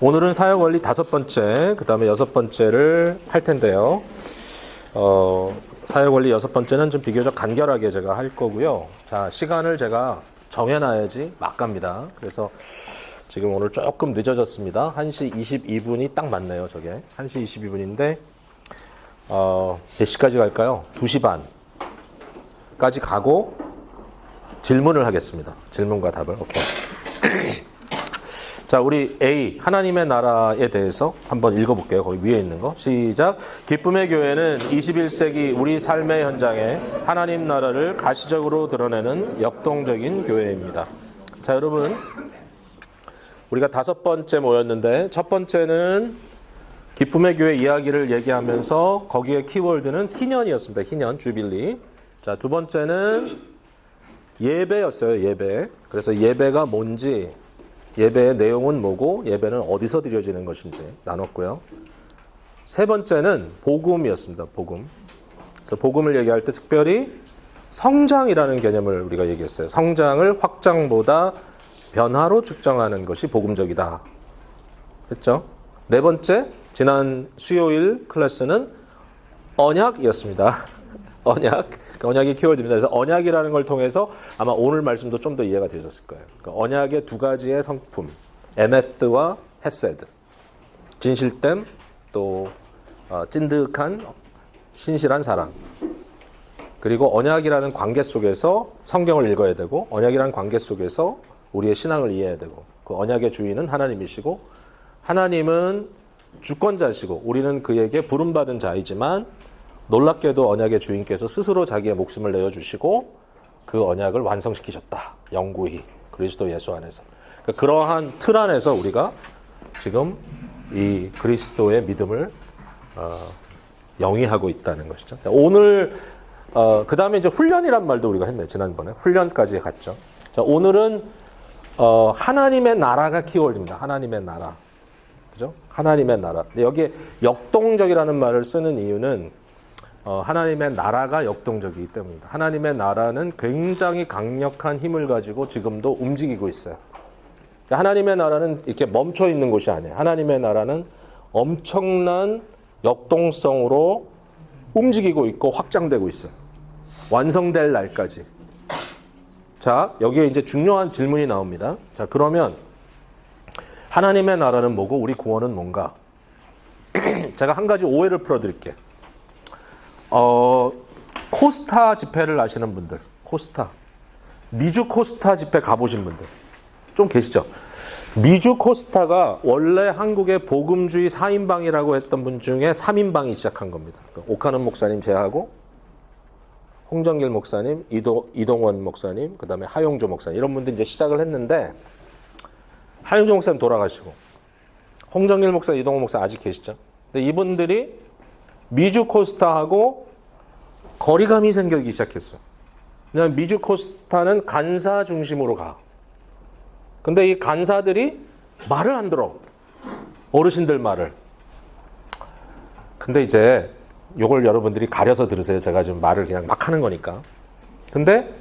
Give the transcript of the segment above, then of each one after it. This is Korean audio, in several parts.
오늘은 사역 원리 5번째, 그 다음에 6번째를 할 텐데요. 사역 원리 6번째는 좀 비교적 간결하게 제가 할 거고요. 자, 시간을 제가 정해놔야지 막 갑니다. 그래서 지금 오늘 조금 늦어졌습니다. 1시 22분이 딱 맞네요, 저게. 1시 22분인데, 몇 시까지 갈까요? 2시 반까지 가고 질문을 하겠습니다. 질문과 답을. 오케이. 자, 우리 A, 하나님의 나라에 대해서 한번 읽어볼게요. 거기 위에 있는 거. 시작. 기쁨의 교회는 21세기 우리 삶의 현장에 하나님 나라를 가시적으로 드러내는 역동적인 교회입니다. 자, 여러분. 우리가 5번째 모였는데, 첫 번째는 기쁨의 교회 이야기를 얘기하면서 거기에 키워드는 희년이었습니다. 희년, 주빌리. 자, 두 번째는 예배였어요. 예배. 그래서 예배가 뭔지, 예배의 내용은 뭐고 예배는 어디서 드려지는 것인지 나눴고요. 세 번째는 복음이었습니다. 복음. 그래서 복음을 얘기할 때 특별히 성장이라는 개념을 우리가 얘기했어요. 성장을 확장보다 변화로 측정하는 것이 복음적이다 했죠. 네 번째, 지난 수요일 클래스는 언약이었습니다. 언약. 언약이 키워드입니다. 그래서 언약이라는 걸 통해서 아마 오늘 말씀도 좀 더 이해가 되셨을 거예요. 그러니까 언약의 두 가지의 성품, 에메스와 헤세드. 진실됨, 또 찐득한 신실한 사랑. 그리고 언약이라는 관계 속에서 성경을 읽어야 되고, 언약이라는 관계 속에서 우리의 신앙을 이해해야 되고, 그 언약의 주인은 하나님이시고, 하나님은 주권자시고 우리는 그에게 부름받은 자이지만 놀랍게도 언약의 주인께서 스스로 자기의 목숨을 내어주시고 그 언약을 완성시키셨다. 영구히 그리스도 예수 안에서. 그러니까 그러한 틀 안에서 우리가 지금 이 그리스도의 믿음을 영위하고 있다는 것이죠. 오늘 그 다음에 이제 훈련이란 말도 우리가 했네요. 지난번에 훈련까지 갔죠. 자, 오늘은 하나님의 나라가 키워드입니다. 하나님의 나라. 그죠? 하나님의 나라. 근데 여기에 역동적이라는 말을 쓰는 이유는 하나님의 나라가 역동적이기 때문입니다. 하나님의 나라는 굉장히 강력한 힘을 가지고 지금도 움직이고 있어요. 하나님의 나라는 이렇게 멈춰 있는 곳이 아니에요. 하나님의 나라는 엄청난 역동성으로 움직이고 있고 확장되고 있어요. 완성될 날까지. 자, 여기에 이제 중요한 질문이 나옵니다. 자, 그러면 하나님의 나라는 뭐고 우리 구원은 뭔가? 제가 한 가지 오해를 풀어드릴게요. 코스타 집회를 아시는 분들, 코스타. 미주 코스타 집회 가보신 분들 좀 계시죠? 미주 코스타가 원래 한국의 복음주의 4인방이라고 했던 분 중에 3인방이 시작한 겁니다. 오카는 목사님 제하고 홍정길 목사님, 이동원 목사님, 그 다음에 하용조 목사님 이런 분들이 이제 시작을 했는데 하용조 목사님 돌아가시고 홍정길 목사, 이동원 목사 아직 계시죠? 근데 이분들이 미주 코스타하고 거리감이 생기기 시작했어요. 왜냐하면 미주 코스타는 간사 중심으로 가. 근데 이 간사들이 말을 안 들어. 어르신들 말을. 근데 이제 요걸 여러분들이 가려서 들으세요. 제가 지금 말을 그냥 막 하는 거니까. 근데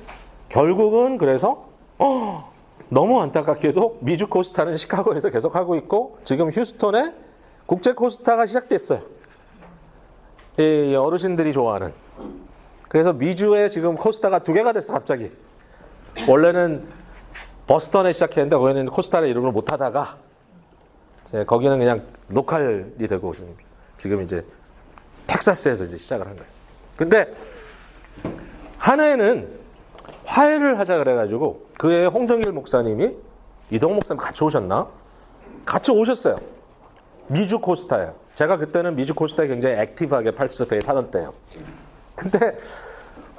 결국은 그래서 너무 안타깝게도 미주 코스타는 시카고에서 계속 하고 있고 지금 휴스턴에 국제 코스타가 시작됐어요. 이 어르신들이 좋아하는. 그래서 미주에 지금 코스타가 2개가 됐어 갑자기. 원래는 버스턴에 시작했는데 거기는 코스타의 이름을 못 하다가 거기는 그냥 로컬이 되고 지금 이제 텍사스에서 이제 시작을 한 거예요. 근데 한 해는 화해를 하자 그래가지고 그 해 홍정길 목사님이 이동호 목사님 같이 오셨나? 같이 오셨어요. 미주 코스타예요. 제가 그때는 미주 코스타에 굉장히 액티브하게 파티스페이트 하던 때예요. 근데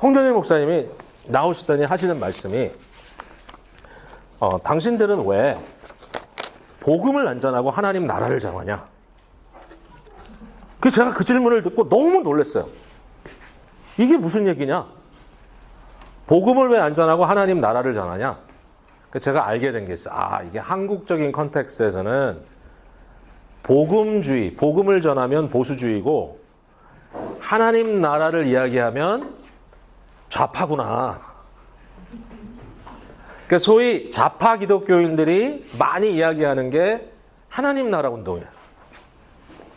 홍정일 목사님이 나오시더니 하시는 말씀이 당신들은 왜 복음을 안 전하고 하나님 나라를 전하냐? 그래서 제가 그 질문을 듣고 너무 놀랐어요. 이게 무슨 얘기냐? 복음을 왜 안 전하고 하나님 나라를 전하냐? 그래서 제가 알게 된 게 있어요. 아, 이게 한국적인 컨텍스트에서는 복음주의, 복음을 전하면 보수주의고 하나님 나라를 이야기하면 좌파구나. 그러니까 소위 좌파 기독교인들이 많이 이야기하는 게 하나님 나라 운동이에요.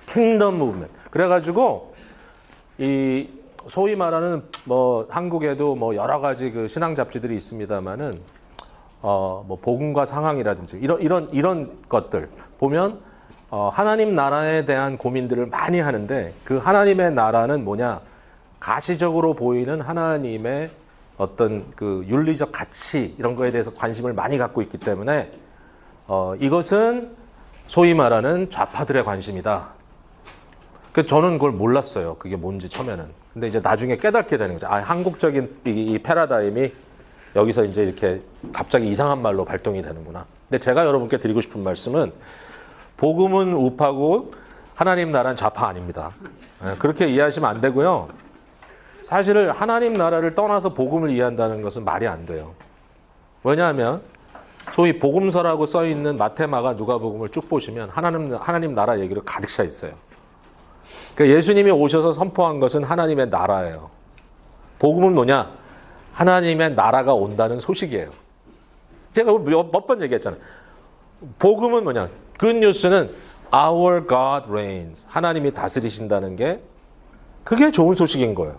킹덤 무브먼트. 그래가지고 이 소위 말하는 뭐 한국에도 뭐 여러 가지 그 신앙 잡지들이 있습니다만은 뭐 복음과 상황이라든지 이런 것들 보면 하나님 나라에 대한 고민들을 많이 하는데 그 하나님의 나라는 뭐냐? 가시적으로 보이는 하나님의 어떤 그 윤리적 가치 이런 거에 대해서 관심을 많이 갖고 있기 때문에 이것은 소위 말하는 좌파들의 관심이다. 그 저는 그걸 몰랐어요. 그게 뭔지 처음에는. 근데 이제 나중에 깨닫게 되는 거죠. 아, 한국적인 이 패러다임이 여기서 이제 이렇게 갑자기 이상한 말로 발동이 되는구나. 근데 제가 여러분께 드리고 싶은 말씀은 복음은 우파고 하나님 나라는 좌파 아닙니다. 그렇게 이해하시면 안 되고요. 사실 하나님 나라를 떠나서 복음을 이해한다는 것은 말이 안 돼요. 왜냐하면 소위 복음서라고 써있는 마태마가 누가복음을 쭉 보시면 하나님 나라 얘기로 가득 차 있어요. 그러니까 예수님이 오셔서 선포한 것은 하나님의 나라예요. 복음은 뭐냐? 하나님의 나라가 온다는 소식이에요. 제가 몇 번 얘기했잖아요. 복음은 뭐냐? Good news는 Our God reigns. 하나님이 다스리신다는 게 그게 좋은 소식인 거예요.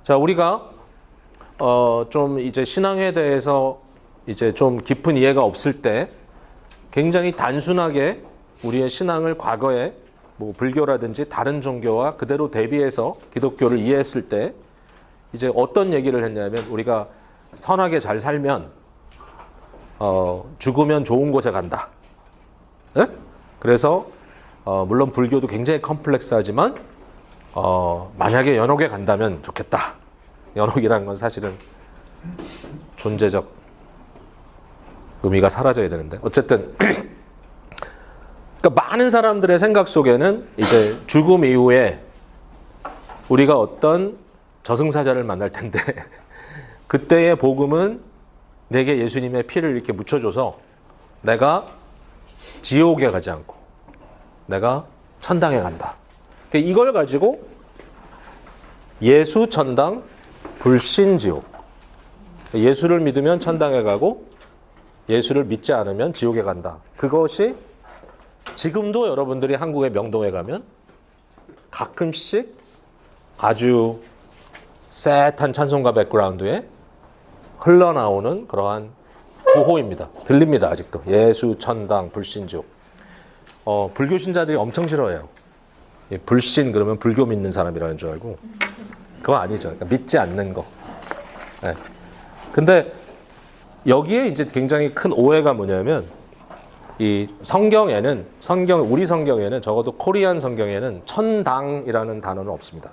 자, 우리가 좀 이제 신앙에 대해서 이제 좀 깊은 이해가 없을 때 굉장히 단순하게 우리의 신앙을 과거에 뭐 불교라든지 다른 종교와 그대로 대비해서 기독교를 이해했을 때 이제 어떤 얘기를 했냐면 우리가 선하게 잘 살면 죽으면 좋은 곳에 간다. 네? 그래서 물론 불교도 굉장히 컴플렉스하지만 만약에 연옥에 간다면 좋겠다. 연옥이라는 건 사실은 존재적 의미가 사라져야 되는데 어쨌든 그러니까 많은 사람들의 생각 속에는 이제 죽음 이후에 우리가 어떤 저승사자를 만날 텐데 그때의 복음은 내게 예수님의 피를 이렇게 묻혀줘서 내가 지옥에 가지 않고 내가 천당에 간다. 그러니까 이걸 가지고 예수 천당 불신 지옥. 예수를 믿으면 천당에 가고 예수를 믿지 않으면 지옥에 간다. 그것이 지금도 여러분들이 한국의 명동에 가면 가끔씩 아주 셋한 찬송가 백그라운드에 흘러나오는 그러한 구호입니다. 들립니다. 아직도. 예수, 천당, 불신, 지옥. 불교 신자들이 엄청 싫어해요. 불신 그러면 불교 믿는 사람이라는 줄 알고 그거 아니죠. 그러니까 믿지 않는 거. 네. 근데 여기에 이제 굉장히 큰 오해가 뭐냐면 이 성경에는 우리 성경에는 적어도 코리안 성경에는 천당이라는 단어는 없습니다.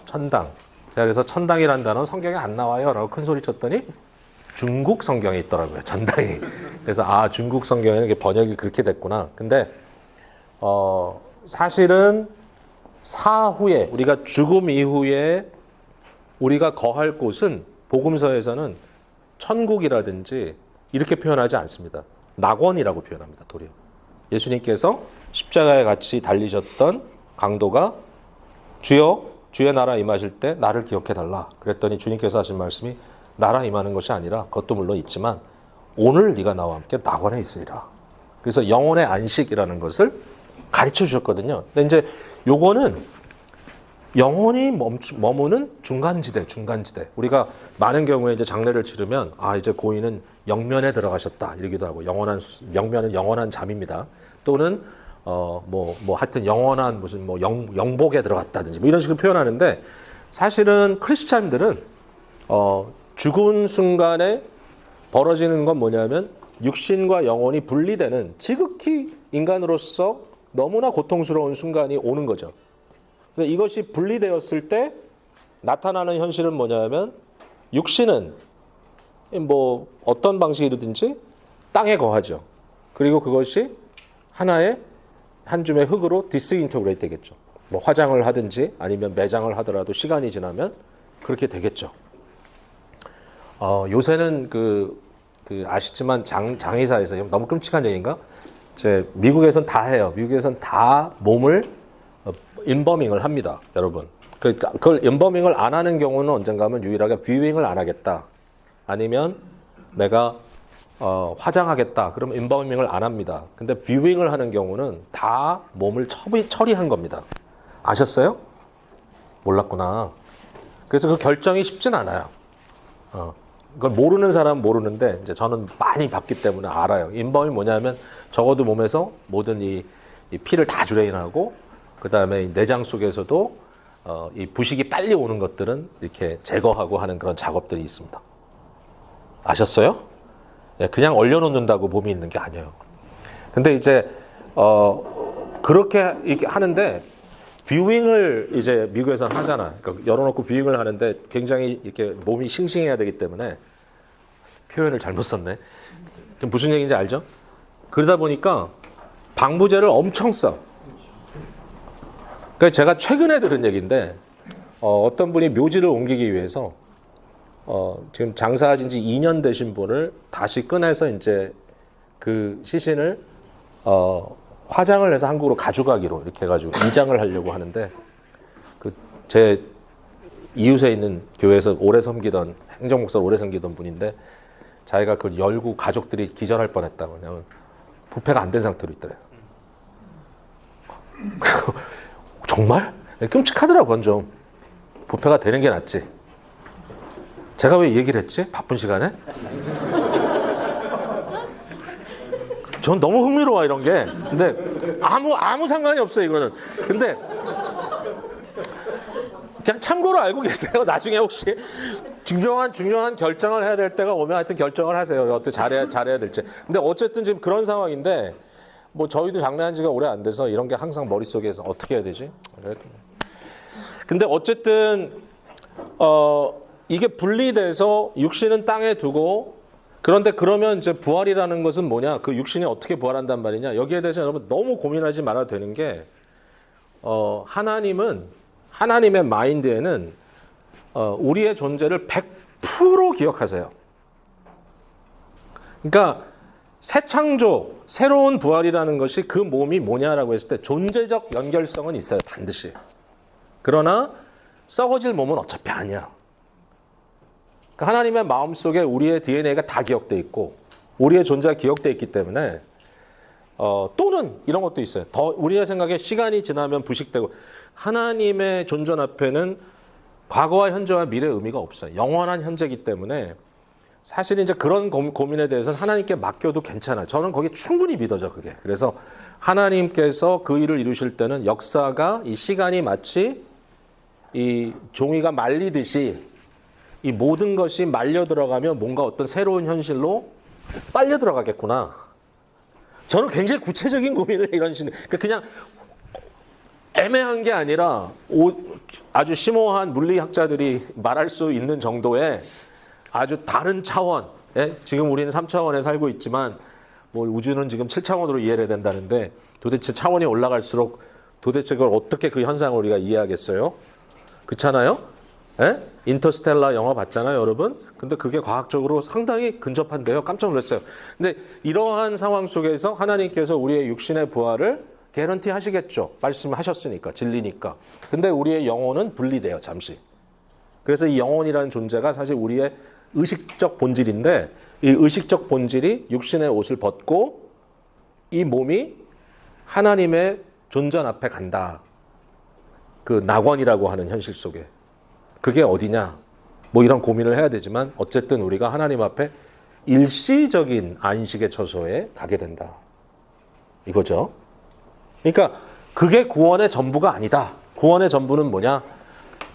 천당. 그래서 천당이라는 단어는 성경에 안 나와요 라고 큰 소리 쳤더니 중국 성경에 있더라고요. 천당이. 그래서 중국 성경에는 이게 번역이 그렇게 됐구나. 근데 사실은 사후에 우리가 죽음 이후에 우리가 거할 곳은 복음서에서는 천국이라든지 이렇게 표현하지 않습니다. 낙원이라고 표현합니다. 도리어. 예수님께서 십자가에 같이 달리셨던 강도가 주의 나라 임하실 때 나를 기억해달라. 그랬더니 주님께서 하신 말씀이 나라 임하는 것이 아니라 그것도 물론 있지만 오늘 네가 나와 함께 낙원에 있으리라. 그래서 영혼의 안식이라는 것을 가르쳐 주셨거든요. 근데 이제 요거는 영혼이 머무는 중간지대. 우리가 많은 경우에 이제 장례를 치르면 이제 고인은 영면에 들어가셨다 이러기도 하고 영면은 영원한 잠입니다. 또는 하여튼 영원한 무슨 영복에 들어갔다든지 이런 식으로 표현하는데 사실은 크리스찬들은 죽은 순간에 벌어지는 건 뭐냐면 육신과 영혼이 분리되는 지극히 인간으로서 너무나 고통스러운 순간이 오는 거죠. 근데 이것이 분리되었을 때 나타나는 현실은 뭐냐면 육신은 어떤 방식이든지 땅에 거하죠. 그리고 그것이 한 줌의 흙으로 디스인터그레이트 되겠죠. 화장을 하든지 아니면 매장을 하더라도 시간이 지나면 그렇게 되겠죠. 요새는 아시지만 장의사에서 너무 끔찍한 얘기인가? 미국에선 다 해요. 미국에선 다 몸을 인버밍을 합니다, 여러분. 그러니까 그걸 인버밍을 안 하는 경우는 언젠가 하면 유일하게 뷰잉을 안 하겠다. 아니면 내가 화장하겠다. 그럼 인바우밍을 안 합니다. 근데 뷰잉을 하는 경우는 다 몸을 처리한 겁니다. 아셨어요? 몰랐구나. 그래서 그 결정이 쉽진 않아요. 그걸 모르는 사람은 모르는데, 이제 저는 많이 봤기 때문에 알아요. 인바움이 뭐냐면, 적어도 몸에서 모든 이 피를 다 드레인하고, 그 다음에 내장 속에서도, 이 부식이 빨리 오는 것들은 이렇게 제거하고 하는 그런 작업들이 있습니다. 아셨어요? 예, 그냥 얼려놓는다고 몸이 있는 게 아니에요. 근데 이제, 그렇게 이렇게 하는데, 뷰잉을 이제 미국에서는 하잖아. 그러니까 열어놓고 뷰잉을 하는데 굉장히 이렇게 몸이 싱싱해야 되기 때문에 표현을 잘못 썼네. 무슨 얘기인지 알죠? 그러다 보니까 방부제를 엄청 써. 그러니까 제가 최근에 들은 얘기인데 어떤 분이 묘지를 옮기기 위해서 지금 장사하신 지 2년 되신 분을 다시 꺼내서 이제 그 시신을 화장을 해서 한국으로 가져가기로 이렇게 해가지고 이장을 하려고 하는데 그 제 이웃에 있는 교회에서 오래 섬기던 행정목사를 오래 섬기던 분인데 자기가 그걸 열고 가족들이 기절할 뻔했다고. 왜냐면 부패가 안 된 상태로 있더래요. 정말? 끔찍하더라고. 그건 좀 부패가 되는 게 낫지. 제가 왜 이 얘기를 했지? 바쁜 시간에? 전 너무 흥미로워 이런 게. 근데 아무 상관이 없어요 이거는. 근데 그냥 참고로 알고 계세요. 나중에 혹시 중요한 결정을 해야 될 때가 오면 하여튼 결정을 하세요. 어떻게 잘해야 될지. 근데 어쨌든 지금 그런 상황인데 뭐 저희도 장례한 지가 오래 안 돼서 이런 게 항상 머릿속에서 어떻게 해야 되지? 근데 어쨌든 이게 분리돼서 육신은 땅에 두고 그런데 그러면 이제 부활이라는 것은 뭐냐? 그 육신이 어떻게 부활한단 말이냐? 여기에 대해서 여러분 너무 고민하지 말아도 되는 게, 하나님의 마인드에는, 우리의 존재를 100% 기억하세요. 그러니까, 새 창조, 새로운 부활이라는 것이 그 몸이 뭐냐라고 했을 때 존재적 연결성은 있어요. 반드시. 그러나, 썩어질 몸은 어차피 아니야. 하나님의 마음속에 우리의 DNA가 다 기억되어 있고 우리의 존재가 기억되어 있기 때문에 또는 이런 것도 있어요. 더 우리의 생각에 시간이 지나면 부식되고 하나님의 존재 앞에는 과거와 현재와 미래의 의미가 없어요. 영원한 현재이기 때문에 사실 이제 그런 고민에 대해서는 하나님께 맡겨도 괜찮아요. 저는 거기에 충분히 믿어져 그게. 그래서 하나님께서 그 일을 이루실 때는 역사가 이 시간이 마치 이 종이가 말리듯이 이 모든 것이 말려 들어가면 뭔가 어떤 새로운 현실로 빨려 들어가겠구나. 저는 굉장히 구체적인 고민을 이런 식으로 그냥 애매한 게 아니라 아주 심오한 물리학자들이 말할 수 있는 정도의 아주 다른 차원. 지금 우리는 3차원에 살고 있지만 뭐 우주는 지금 7차원으로 이해를 해야 된다는데 도대체 차원이 올라갈수록 도대체 그걸 어떻게 그 현상을 우리가 이해하겠어요? 그렇잖아요? 인터스텔라 영화 봤잖아요, 여러분? 근데 그게 과학적으로 상당히 근접한데요. 깜짝 놀랐어요. 근데 이러한 상황 속에서 하나님께서 우리의 육신의 부활을 개런티 하시겠죠. 말씀하셨으니까, 진리니까. 근데 우리의 영혼은 분리돼요, 잠시. 그래서 이 영혼이라는 존재가 사실 우리의 의식적 본질인데 이 의식적 본질이 육신의 옷을 벗고 이 몸이 하나님의 존전 앞에 간다. 그 낙원이라고 하는 현실 속에. 그게 어디냐? 뭐 이런 고민을 해야 되지만 어쨌든 우리가 하나님 앞에 일시적인 안식의 처소에 가게 된다. 이거죠. 그러니까 그게 구원의 전부가 아니다. 구원의 전부는 뭐냐?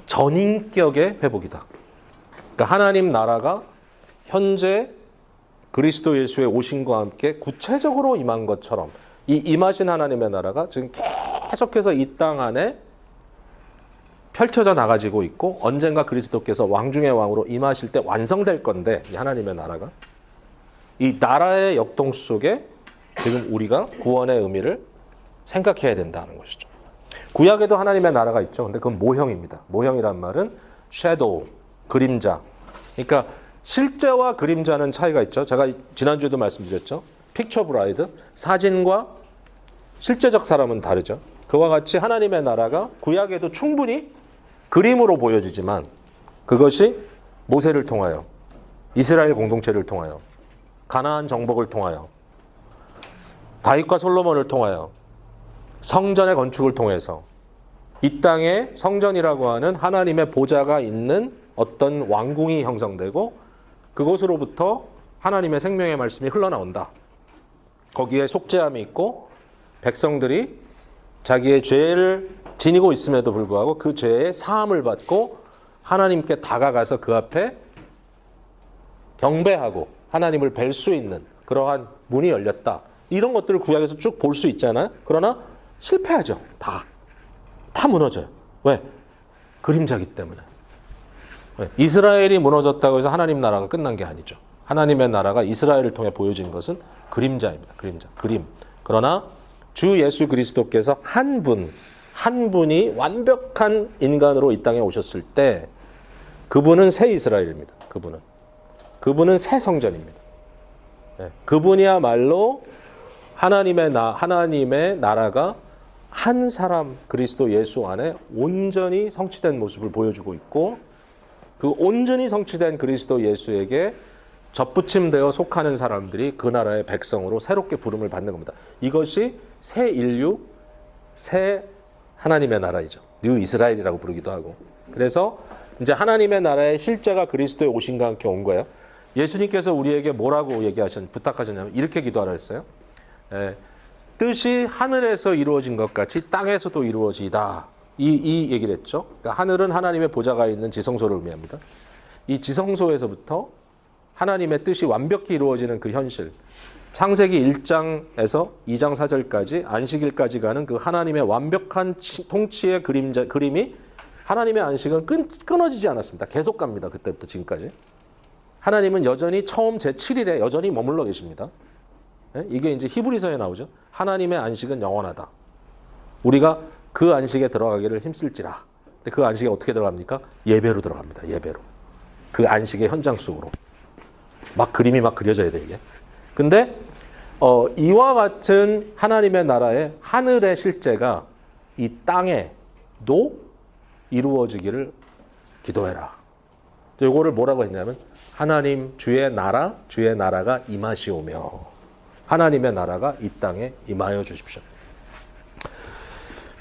전인격의 회복이다. 그러니까 하나님 나라가 현재 그리스도 예수의 오심과 함께 구체적으로 임한 것처럼 이 임하신 하나님의 나라가 지금 계속해서 이 땅 안에 펼쳐져 나가지고 있고 언젠가 그리스도께서 왕 중의 왕으로 임하실 때 완성될 건데 이 하나님의 나라가 이 나라의 역동 속에 지금 우리가 구원의 의미를 생각해야 된다는 것이죠. 구약에도 하나님의 나라가 있죠. 근데 그건 모형입니다. 모형이란 말은 섀도우, 그림자. 그러니까 실제와 그림자는 차이가 있죠. 제가 지난주에도 말씀드렸죠. 픽처 브라이드, 사진과 실제적 사람은 다르죠. 그와 같이 하나님의 나라가 구약에도 충분히 그림으로 보여지지만 그것이 모세를 통하여 이스라엘 공동체를 통하여 가나안 정복을 통하여, 다윗과 솔로몬을 통하여, 성전의 건축을 통해서 이 땅에 성전이라고 하는 하나님의 보좌가 있는 어떤 왕궁이 형성되고 그곳으로부터 하나님의 생명의 말씀이 흘러나온다. 거기에 속죄함이 있고 백성들이 자기의 죄를 지니고 있음에도 불구하고 그 죄의 사함을 받고 하나님께 다가가서 그 앞에 경배하고 하나님을 뵐 수 있는 그러한 문이 열렸다. 이런 것들을 구약에서 쭉 볼 수 있잖아요. 그러나 실패하죠. 다 무너져요. 왜? 그림자기 때문에. 왜? 이스라엘이 무너졌다고 해서 하나님 나라가 끝난 게 아니죠. 하나님의 나라가 이스라엘을 통해 보여진 것은 그림자입니다. 그림. 그러나 주 예수 그리스도께서 한 분이 완벽한 인간으로 이 땅에 오셨을 때 그분은 새 이스라엘입니다. 그분은 새 성전입니다. 네. 그분이야말로 하나님의 나라가 한 사람 그리스도 예수 안에 온전히 성취된 모습을 보여주고 있고 그 온전히 성취된 그리스도 예수에게 접붙임되어 속하는 사람들이 그 나라의 백성으로 새롭게 부름을 받는 겁니다. 이것이 새 인류, 새 하나님의 나라이죠. 뉴 이스라엘이라고 부르기도 하고. 그래서 이제 하나님의 나라의 실제가 그리스도의 오신과 함께 온 거예요. 예수님께서 우리에게 뭐라고 부탁하셨냐면 이렇게 기도하라 했어요. 뜻이 하늘에서 이루어진 것 같이 땅에서도 이루어지이다. 이 얘기를 했죠. 그러니까 하늘은 하나님의 보좌가 있는 지성소를 의미합니다. 이 지성소에서부터 하나님의 뜻이 완벽히 이루어지는 그 현실, 창세기 1장에서 2장 4절까지 안식일까지 가는 그 하나님의 완벽한 통치의 그림이 하나님의 안식은 끊어지지 않았습니다. 계속 갑니다. 그때부터 지금까지. 하나님은 여전히 처음 제7일에 여전히 머물러 계십니다. 이게 이제 히브리서에 나오죠. 하나님의 안식은 영원하다. 우리가 그 안식에 들어가기를 힘쓸지라. 근데 그 안식에 어떻게 들어갑니까? 예배로 들어갑니다. 예배로. 그 안식의 현장 속으로. 그림이 그려져야 돼, 이게. 근데, 이와 같은 하나님의 나라의 하늘의 실제가 이 땅에도 이루어지기를 기도해라. 이거를 뭐라고 했냐면, 하나님 주의 나라가 임하시오며, 하나님의 나라가 이 땅에 임하여 주십시오.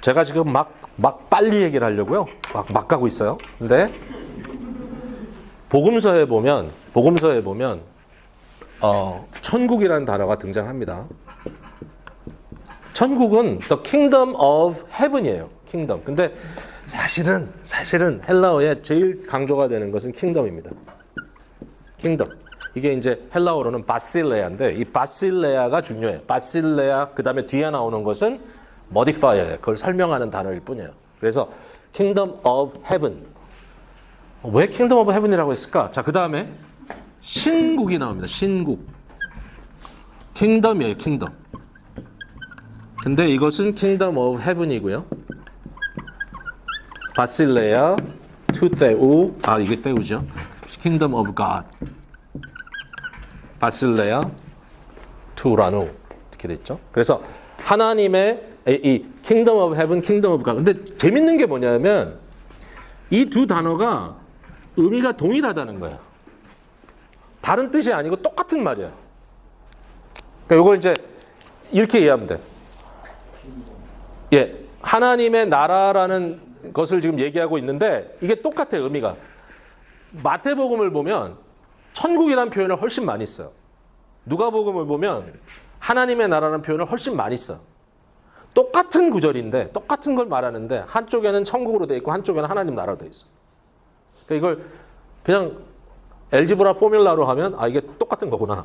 제가 지금 막 빨리 얘기를 하려고요. 막 가고 있어요. 근데, 복음서에 보면 천국이라는 단어가 등장합니다. 천국은 the kingdom of heaven이에요. kingdom. 근데 사실은 헬라어에 제일 강조가 되는 것은 kingdom입니다. kingdom. 이게 이제 헬라어로는 바실레아인데 이 바실레아가 중요해요. 바실레아 그다음에 뒤에 나오는 것은 modifier예요. 그걸 설명하는 단어일 뿐이에요. 그래서 kingdom of heaven. 왜 킹덤 오브 헤븐이라고 했을까? 자, 그 다음에 신국이 나옵니다. 신국. 킹덤이에요. 킹덤. 근데 이것은 킹덤 오브 헤븐이고요. 바실레아 투테우. 이게 테우죠. 킹덤 오브 갓. 바실레아 투라누. 이렇게 됐죠. 그래서 하나님의 이 킹덤 오브 헤븐, 킹덤 오브 갓. 근데 재밌는 게 뭐냐면 이 두 단어가 의미가 동일하다는 거예요. 다른 뜻이 아니고 똑같은 말이에요. 그러니까 이걸 이제 이렇게 이해하면 돼. 예, 하나님의 나라라는 것을 지금 얘기하고 있는데 이게 똑같아요, 의미가. 마태복음을 보면 천국이라는 표현을 훨씬 많이 써요. 누가복음을 보면 하나님의 나라라는 표현을 훨씬 많이 써요. 똑같은 구절인데 똑같은 걸 말하는데 한쪽에는 천국으로 돼 있고 한쪽에는 하나님 나라로 돼 있어요. 그러니까 이걸 그냥 엘지브라 포뮬라로 하면 이게 똑같은 거구나.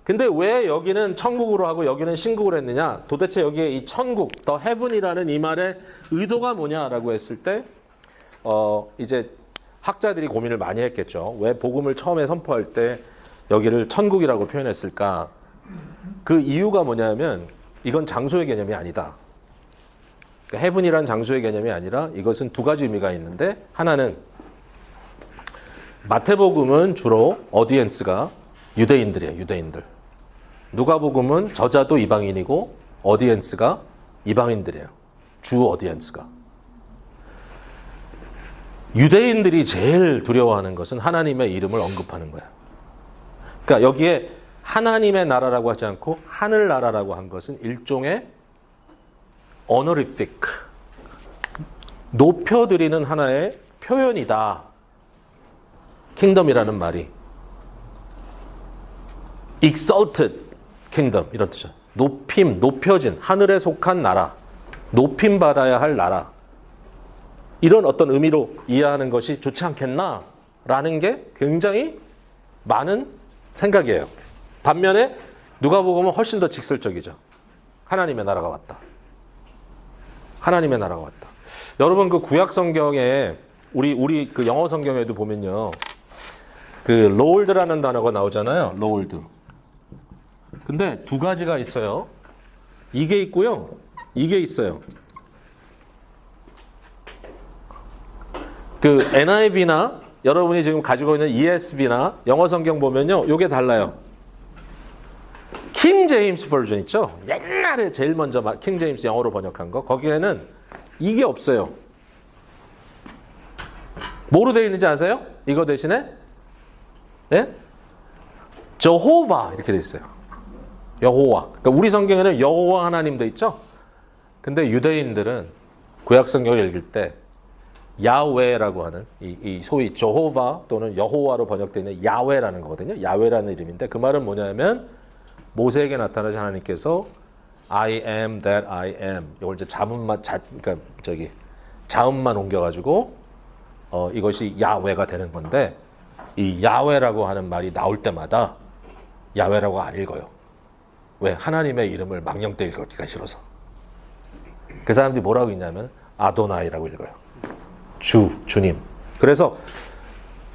근데 왜 여기는 천국으로 하고 여기는 신국으로 했느냐? 도대체 여기에 이 천국, 더 헤븐이라는 이 말의 의도가 뭐냐라고 했을 때 이제 학자들이 고민을 많이 했겠죠. 왜 복음을 처음에 선포할 때 여기를 천국이라고 표현했을까? 그 이유가 뭐냐면 이건 장소의 개념이 아니다. 그러니까 헤븐이란 장소의 개념이 아니라 이것은 두 가지 의미가 있는데 하나는 마태복음은 주로 어디엔스가 유대인들이에요. 유대인들. 누가복음은 저자도 이방인이고 어디엔스가 이방인들이에요. 주 어디엔스가. 유대인들이 제일 두려워하는 것은 하나님의 이름을 언급하는 거야. 그러니까 여기에 하나님의 나라라고 하지 않고 하늘나라라고 한 것은 일종의 honorific, 높여드리는 하나의 표현이다. 킹덤이라는 말이 exalted kingdom 이런 뜻이죠. 높임, 높여진, 하늘에 속한 나라, 높임 받아야 할 나라, 이런 어떤 의미로 이해하는 것이 좋지 않겠나라는 게 굉장히 많은 생각이에요. 반면에 누가복음은 훨씬 더 직설적이죠. 하나님의 나라가 왔다. 하나님의 나라가 왔다. 여러분 그 구약 성경에 우리 그 영어 성경에도 보면요, 그 Lord라는 단어가 나오잖아요. Lord. 근데 두 가지가 있어요. 이게 있고요, 이게 있어요. 그 NIV나 여러분이 지금 가지고 있는 ESV나 영어 성경 보면요, 요게 달라요. 킹 제임스 버전 있죠? 옛날에 제일 먼저 킹 제임스 영어로 번역한 거, 거기에는 이게 없어요. 뭐로 되어 있는지 아세요? 이거 대신에 예? 저호바 이렇게 되어 있어요. 여호와. 그러니까 우리 성경에는 여호와 하나님 되어 있죠? 근데 유대인들은 구약 성경을 읽을 때 야훼라고 하는 이 소위 저호바 또는 여호와로 번역되어 있는 야훼라는 거거든요. 야훼라는 이름인데 그 말은 뭐냐면 모세에게 나타나신 하나님께서 I am that I am, 이걸 이제 그러니까 자음만 옮겨가지고 이것이 야훼가 되는 건데, 이 야훼라고 하는 말이 나올 때마다 야훼라고 안 읽어요. 왜? 하나님의 이름을 망령되 읽기가 싫어서. 그 사람들이 뭐라고 읽냐면 아도나이라고 읽어요. 주님. 그래서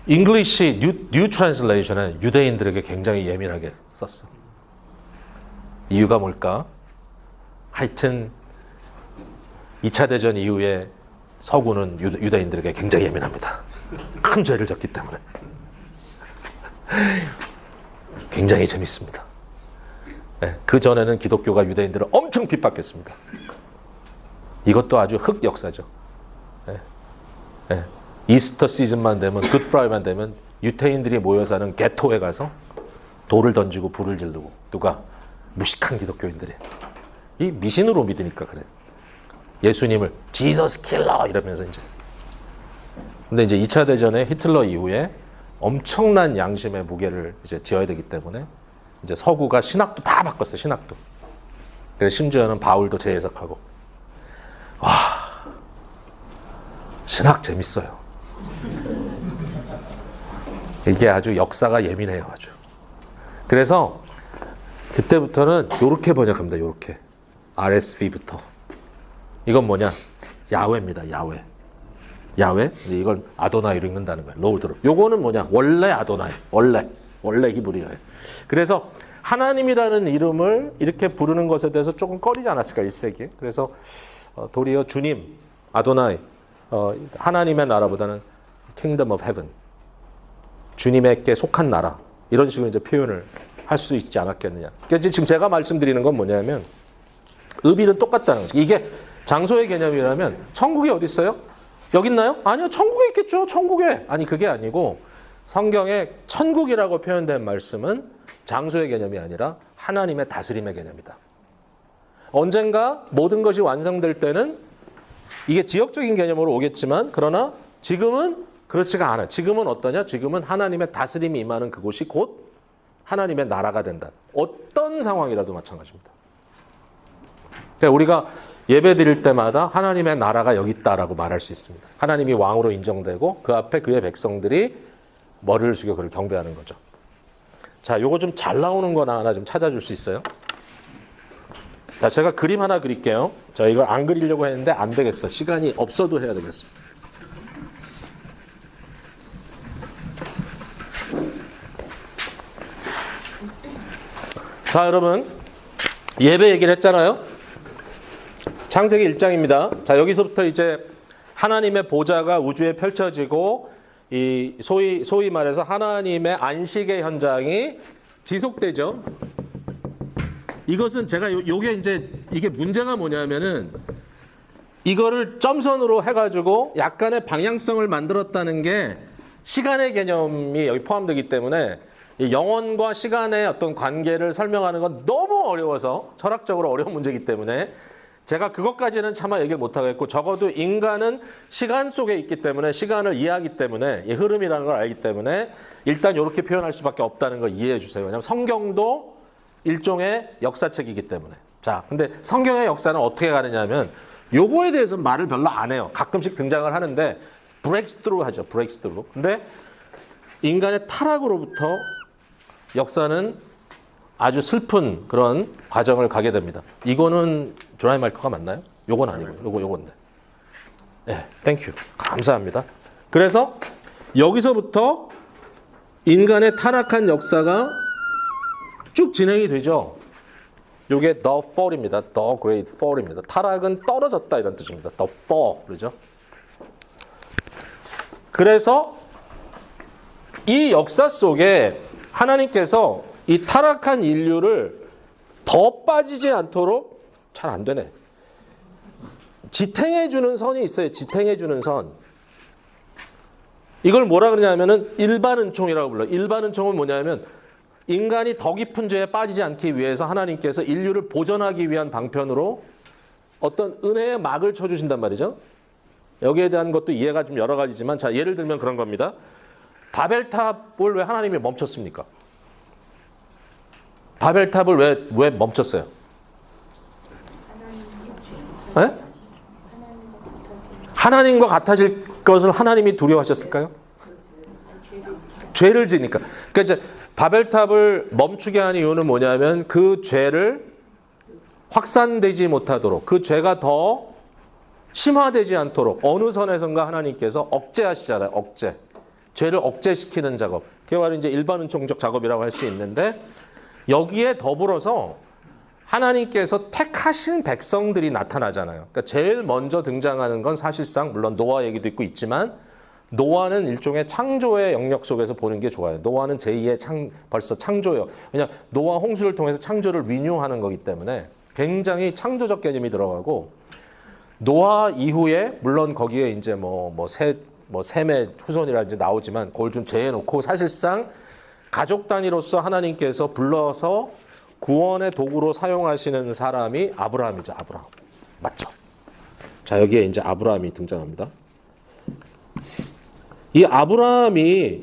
English New Translation은 유대인들에게 굉장히 예민하게 썼어. 이유가 뭘까? 하여튼 2차 대전 이후에 서구는 유대인들에게 굉장히 예민합니다. 큰 죄를 졌기 때문에. 굉장히 재밌습니다. 네, 그 전에는 기독교가 유대인들을 엄청 핍박했습니다. 이것도 아주 흑역사죠. 네, 네. 이스터 시즌만 되면, 굿 프라이만 되면 유태인들이 모여 사는 게토에 가서 돌을 던지고 불을 지르고, 누가? 무식한 기독교인들이. 이 미신으로 믿으니까 그래. 예수님을 지저스 킬러 이러면서 이제. 근데 이제 2차 대전에 히틀러 이후에 엄청난 양심의 무게를 이제 지어야 되기 때문에 이제 서구가 신학도 다 바꿨어요. 신학도. 그래서 심지어는 바울도 재해석하고. 와, 신학 재밌어요. 이게 아주 역사가 예민해요, 아주. 그래서 그때부터는 요렇게 번역합니다. 요렇게. RSV부터. 이건 뭐냐? 야훼입니다. 야훼. 야훼? 이걸 아도나이로 읽는다는 거예요. 로드로. 요거는 뭐냐? 원래 아도나이. 원래 히브리어예요. 그래서 하나님이라는 이름을 이렇게 부르는 것에 대해서 조금 꺼리지 않았을까, 1세기에. 그래서 도리어 주님, 아도나이, 하나님의 나라보다는 Kingdom of Heaven, 주님에게 속한 나라, 이런 식으로 이제 표현을 할 수 있지 않았겠느냐. 그러니까 지금 제가 말씀드리는 건 뭐냐면 의미는 똑같다는 거죠. 이게 장소의 개념이라면 천국이 어디 있어요? 여기 있나요? 아니요, 천국에 있겠죠. 천국에. 아니, 그게 아니고 성경에 천국이라고 표현된 말씀은 장소의 개념이 아니라 하나님의 다스림의 개념이다. 언젠가 모든 것이 완성될 때는 이게 지역적인 개념으로 오겠지만, 그러나 지금은 그렇지가 않아요. 지금은 어떠냐? 지금은 하나님의 다스림이 임하는 그곳이 곧 하나님의 나라가 된다. 어떤 상황이라도 마찬가지입니다. 그러니까 우리가 예배 드릴 때마다 하나님의 나라가 여기 있다라고 말할 수 있습니다. 하나님이 왕으로 인정되고 그 앞에 그의 백성들이 머리를 숙여 그를 경배하는 거죠. 자, 요거 좀 잘 나오는 거나 하나 좀 찾아줄 수 있어요? 자, 제가 그림 하나 그릴게요. 자, 이걸 안 그리려고 했는데 안 되겠어. 시간이 없어도 해야 되겠어. 자, 여러분, 예배 얘기를 했잖아요. 창세기 1장입니다. 자, 여기서부터 이제 하나님의 보좌가 우주에 펼쳐지고 이 소위 말해서 하나님의 안식의 현장이 지속되죠. 이것은 제가 요게 이제 이게 문제가 뭐냐면은 이거를 점선으로 해가지고 약간의 방향성을 만들었다는 게 시간의 개념이 여기 포함되기 때문에 이 영혼과 시간의 어떤 관계를 설명하는 건 너무 어려워서 철학적으로 어려운 문제이기 때문에 제가 그것까지는 차마 얘기를 못하겠고, 적어도 인간은 시간 속에 있기 때문에, 시간을 이해하기 때문에, 이 흐름이라는 걸 알기 때문에 일단 이렇게 표현할 수밖에 없다는 걸 이해해 주세요. 왜냐하면 성경도 일종의 역사책이기 때문에. 자, 근데 성경의 역사는 어떻게 가느냐 하면 요거에 대해서 말을 별로 안 해요. 가끔씩 등장을 하는데 브레이크스루 하죠. 브레이크스루. 근데 인간의 타락으로부터 역사는 아주 슬픈 그런 과정을 가게 됩니다. 이거는 드라이 마이크가 맞나요? 요건 아니고 요건데. 네, 땡큐. 감사합니다. 그래서 여기서부터 인간의 타락한 역사가 쭉 진행이 되죠. 요게 the fall입니다. the great fall입니다. 타락은 떨어졌다 이런 뜻입니다. the fall. 그러죠? 그래서 이 역사 속에 하나님께서 이 타락한 인류를 더 빠지지 않도록, 잘 안 되네, 지탱해주는 선이 있어요. 지탱해주는 선. 이걸 뭐라 그러냐면은 일반은총이라고 불러요. 일반은총은 뭐냐면 인간이 더 깊은 죄에 빠지지 않기 위해서 하나님께서 인류를 보전하기 위한 방편으로 어떤 은혜의 막을 쳐주신단 말이죠. 여기에 대한 것도 이해가 좀 여러 가지지만, 자, 예를 들면 그런 겁니다. 바벨탑을 왜 하나님이 멈췄습니까? 바벨탑을 왜 멈췄어요? 네? 하나님과 같아질 것을 하나님이 두려워하셨을까요? 죄를 지니까. 그러니까 이제 바벨탑을 멈추게 한 이유는 뭐냐면 그 죄를 확산되지 못하도록, 그 죄가 더 심화되지 않도록 어느 선에선가 하나님께서 억제하시잖아요. 억제. 죄를 억제시키는 작업. 그게 바로 이제 일반은총적 작업이라고 할 수 있는데, 여기에 더불어서 하나님께서 택하신 백성들이 나타나잖아요. 그러니까 제일 먼저 등장하는 건 사실상 물론 노아 얘기도 있고 있지만, 노아는 일종의 창조의 영역 속에서 보는 게 좋아요. 노아는 제2의 벌써 창조예요. 왜냐하면 노아 홍수를 통해서 창조를 리뉴하는 거기 때문에 굉장히 창조적 개념이 들어가고, 노아 이후에 물론 거기에 이제 셈의 후손이라 이제 나오지만 그걸 좀 제해놓고, 사실상 가족 단위로서 하나님께서 불러서 구원의 도구로 사용하시는 사람이 아브라함이죠. 아브라함. 맞죠? 자, 여기에 이제 아브라함이 등장합니다. 이 아브라함이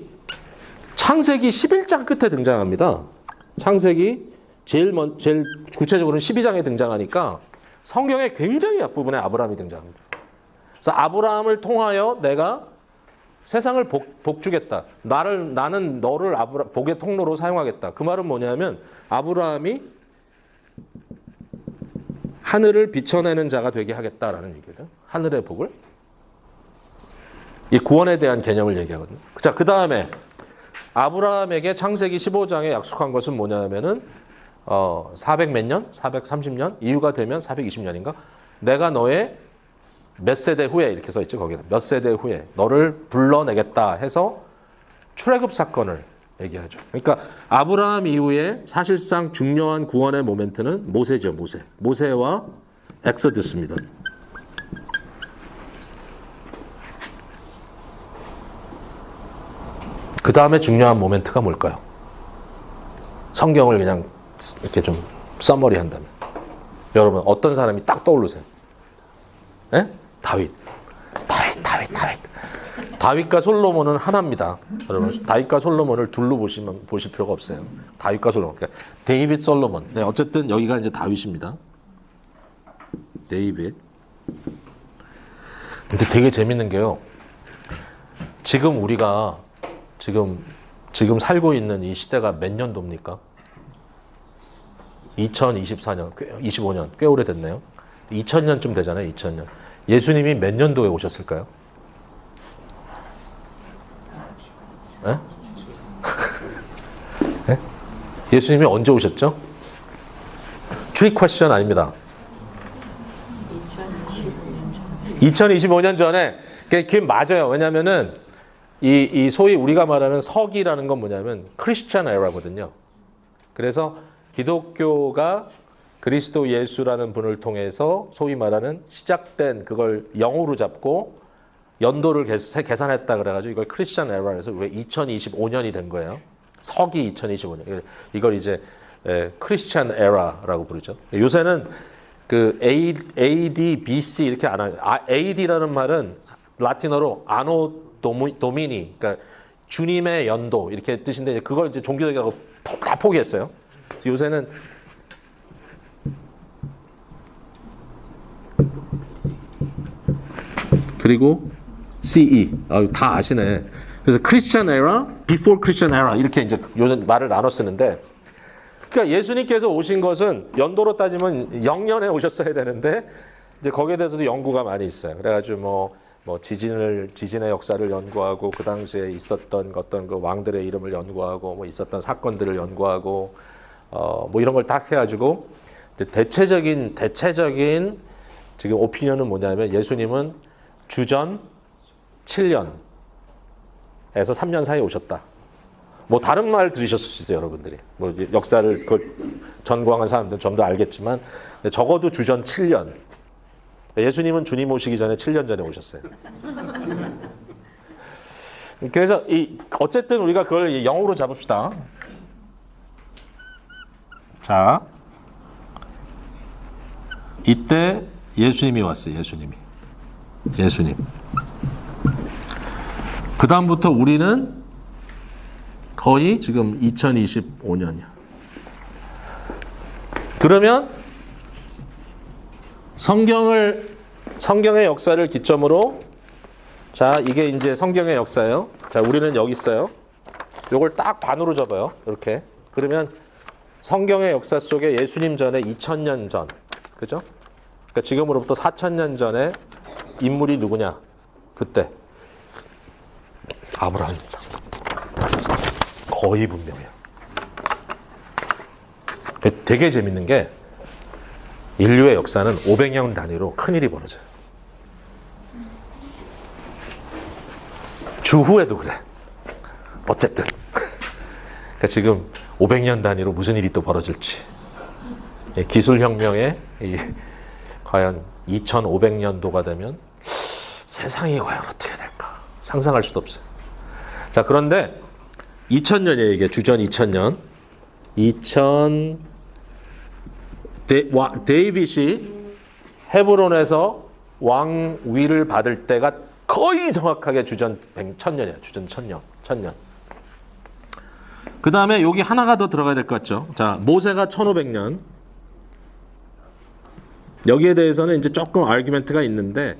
창세기 11장 끝에 등장합니다. 창세기 제일 구체적으로는 12장에 등장하니까 성경의 굉장히 앞부분에 아브라함이 등장합니다. 그래서 아브라함을 통하여 내가 세상을 복주겠다. 나는 너를 복의 통로로 사용하겠다. 그 말은 뭐냐면 아브라함이 하늘을 비춰내는 자가 되게 하겠다라는 얘기죠. 하늘의 복을. 이 구원에 대한 개념을 얘기하거든요. 자, 그 다음에 아브라함에게 창세기 15장에 약속한 것은 뭐냐면은 400 몇 년? 430년? 이후가 되면 420년인가? 내가 너의 몇 세대 후에, 이렇게 써 있죠. 거기는 몇 세대 후에 너를 불러내겠다 해서 출애굽 사건을 얘기하죠. 그러니까 아브라함 이후에 사실상 중요한 구원의 모멘트는 모세죠. 모세와 엑소더스입니다. 그 다음에 중요한 모멘트가 뭘까요? 성경을 그냥 이렇게 좀 써머리 한다면 여러분 어떤 사람이 딱 떠오르세요? 예? 다윗과 솔로몬은 하나입니다. 여러분 다윗과 솔로몬을 둘로 보실 필요가 없어요. 다윗과 솔로몬. 그러니까 데이빗 솔로몬. 네, 어쨌든 여기가 이제 다윗입니다. 데이빗. 근데 되게 재밌는 게요. 지금 우리가 지금 살고 있는 이 시대가 몇 년도입니까? 2024년, 25년, 꽤 오래됐네요. 2000년쯤 되잖아요, 2000년. 예수님이 몇 년도에 오셨을까요? 네? 네? 예수님이 언제 오셨죠? 트릭 퀘스천 아닙니다. 2025년 전에. 그게 맞아요. 왜냐면은 이 소위 우리가 말하는 서기라는 건 뭐냐면 크리스천 에라거든요. 그래서 기독교가 그리스도 예수라는 분을 통해서 소위 말하는 시작된 그걸 영으로 잡고 연도를 계산했다 그래가지고 이걸 크리스천 에라에서 왜 2025년이 된 거예요. 서기 2025년. 이걸 이제 크리스찬 에라라고 부르죠. 요새는 그 AD, BC 이렇게 안 하요. AD라는 말은 라틴어로 아노 도미니, 그러니까 주님의 연도 이렇게 뜻인데 그걸 이제 종교적이라고 다 포기했어요. 요새는 그리고 CE 다 아시네. 그래서 크리스천 에라, 비포 크리스천 에라 이렇게 이제 요즘 말을 나눠 쓰는데, 그러니까 예수님께서 오신 것은 연도로 따지면 0년에 오셨어야 되는데 이제 거기에 대해서도 연구가 많이 있어요. 그래가지고 뭐 지진의 역사를 연구하고 그 당시에 있었던 어떤 그 왕들의 이름을 연구하고 뭐 있었던 사건들을 연구하고 뭐 이런 걸 딱 해가지고 대체적인 지금 오피니언은 뭐냐면 예수님은 주전 7년에서 3년 사이에 오셨다. 뭐 다른 말 들으셨을 수 있어요, 여러분들이. 뭐 역사를 전공한 사람들은 좀 더 알겠지만 적어도 주전 7년. 예수님은 주님 오시기 전에 7년 전에 오셨어요. 그래서 어쨌든 우리가 그걸 영어로 잡읍시다. 자, 이때 예수님이 왔어요. 예수님. 그 다음부터 우리는 거의 지금 2025년이야. 그러면 성경의 역사를 기점으로, 자, 이게 이제 성경의 역사예요. 자, 우리는 여기 있어요. 요걸 딱 반으로 접어요. 이렇게. 그러면 성경의 역사 속에 예수님 전에 2000년 전, 그죠? 그러니까 지금으로부터 4000년 전에 인물이 누구냐? 그때 아브라함입니다. 거의 분명해요. 되게 재밌는 게 인류의 역사는 500년 단위로 큰일이 벌어져요. 주후에도 그래. 어쨌든 그러니까 지금 500년 단위로 무슨 일이 또 벌어질지, 기술혁명에 과연 2500년도가 되면 세상이 과연 어떻게 될까 상상할 수도 없어요. 자, 그런데 2000년이에요. 이게 주전 2000년. 데이빗이 헤브론에서 왕위를 받을 때가 거의 정확하게 주전 1000년이에요. 주전 1000년. 그 다음에 여기 하나가 더 들어가야 될 것 같죠. 자, 모세가 1500년. 여기에 대해서는 이제 조금 아르규멘트가 있는데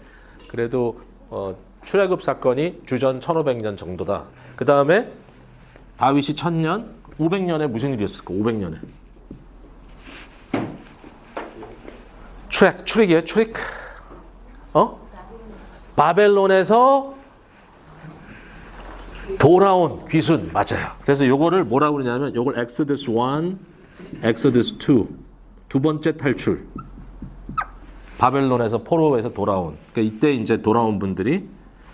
그래도 출애굽 사건이 주전 1500년 정도다. 그 다음에 다윗이 1000년, 500년에 무슨 일이 있었을까? 500년에 출애기예요. 출애기. 바벨론에서 돌아온 귀순. 맞아요. 그래서 요거를 뭐라고 그러냐면 요걸 엑소더스 1, 엑소더스 2. 두 번째 탈출. 바벨론에서 포로에서 돌아온. 그러니까 이때 이제 돌아온 분들이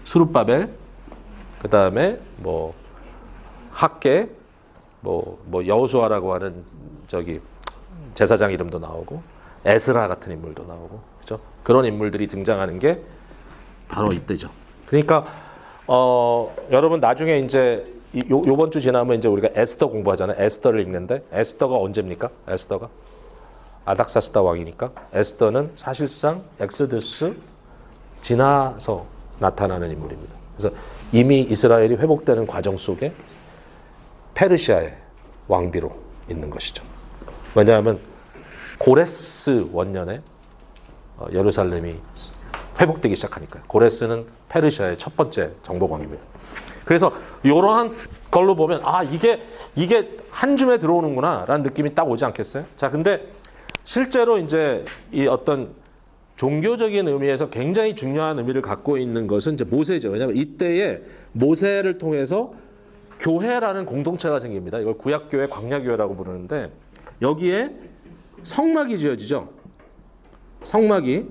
수룹바벨, 그 다음에 뭐 학계, 뭐 여호수아라고 하는 저기 제사장 이름도 나오고 에스라 같은 인물도 나오고, 그죠? 그런 인물들이 등장하는 게 바로 이때죠. 그러니까 여러분 나중에 이제 요번 주 지나면 이제 우리가 에스더 공부하잖아요. 에스더를 읽는데 에스더가 언제입니까? 에스더가 아닥사스다 왕이니까 에스더는 사실상 엑스더스 지나서 나타나는 인물입니다. 그래서 이미 이스라엘이 회복되는 과정 속에 페르시아의 왕비로 있는 것이죠. 왜냐하면 고레스 원년에 예루살렘이 회복되기 시작하니까요. 고레스는 페르시아의 첫 번째 정복왕입니다. 그래서 이러한 걸로 보면 이게 한 줌에 들어오는구나 라는 느낌이 딱 오지 않겠어요? 자, 근데 실제로 이제 이 어떤 종교적인 의미에서 굉장히 중요한 의미를 갖고 있는 것은 이제 모세죠. 왜냐하면 이때에 모세를 통해서 교회라는 공동체가 생깁니다. 이걸 구약교회, 광야교회라고 부르는데 여기에 성막이 지어지죠. 성막이.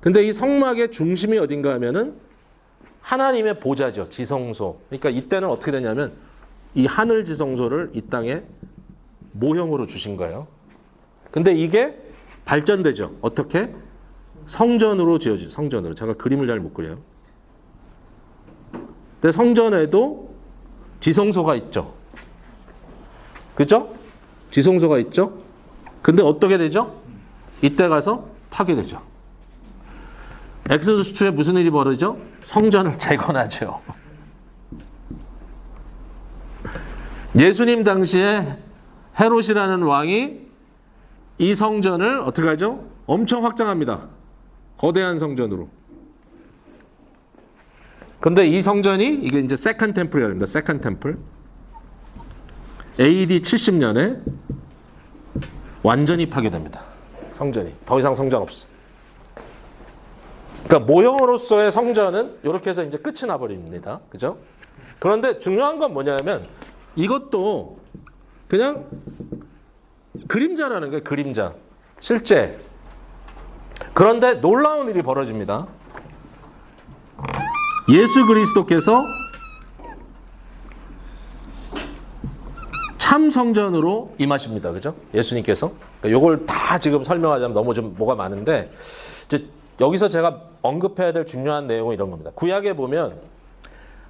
근데 이 성막의 중심이 어딘가 하면은 하나님의 보좌죠. 지성소. 그러니까 이때는 어떻게 되냐면 이 하늘 지성소를 이 땅에 모형으로 주신 거예요. 근데 이게 발전되죠. 어떻게? 성전으로 지어지죠. 성전으로. 제가 그림을 잘 못 그려요. 근데 성전에도 지성소가 있죠. 그죠? 지성소가 있죠? 근데 어떻게 되죠? 이때 가서 파괴되죠. 엑소더스 2에 무슨 일이 벌어지죠? 성전을 재건하죠. 예수님 당시에 헤롯이라는 왕이 이 성전을 어떻게 하죠? 엄청 확장합니다. 거대한 성전으로. 근데 이 성전이 이게 이제 세컨드 템플이라고 합니다. 세컨드 템플. AD 70년에 완전히 파괴됩니다. 성전이. 더 이상 성전 없어. 그러니까 모형으로서의 성전은 이렇게 해서 이제 끝이 나버립니다. 그죠? 그런데 중요한 건 뭐냐면 이것도 그냥 그림자라는 거예요. 그림자. 실제. 그런데 놀라운 일이 벌어집니다. 예수 그리스도께서 참 성전으로 임하십니다. 그죠? 예수님께서. 그러니까 이걸 다 지금 설명하자면 너무 좀 뭐가 많은데 이제 여기서 제가 언급해야 될 중요한 내용은 이런 겁니다. 구약에 보면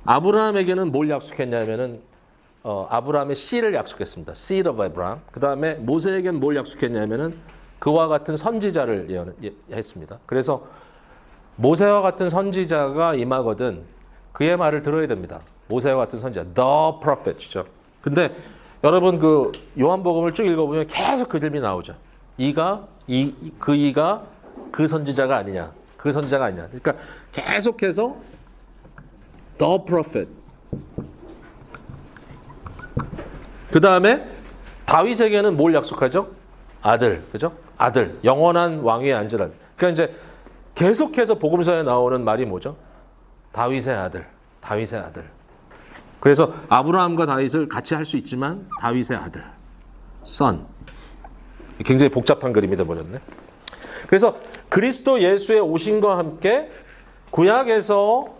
아브라함에게는 뭘 약속했냐면은 아브라함의 씨를 약속했습니다. Seed of Abraham. 그 다음에 모세에게는 뭘 약속했냐면은 그와 같은 선지자를 했습니다. 그래서 모세와 같은 선지자가 임하거든 그의 말을 들어야 됩니다. 모세와 같은 선지자, the prophet이죠. 근데 여러분 그 요한복음을 쭉 읽어보면 계속 그 질문이 나오죠. 이가 그 선지자가 아니냐, 그 선지자가 아니냐. 그러니까 계속해서 the prophet. 그 다음에 다윗에게는 뭘 약속하죠? 아들, 그죠? 아들, 영원한 왕위에 앉으라. 그러니까 이제 계속해서 복음서에 나오는 말이 뭐죠? 다윗의 아들, 다윗의 아들. 그래서 아브라함과 다윗을 같이 할 수 있지만 다윗의 아들, son. 굉장히 복잡한 그림이 되어버렸네. 그래서 그리스도 예수의 오심과 함께 구약에서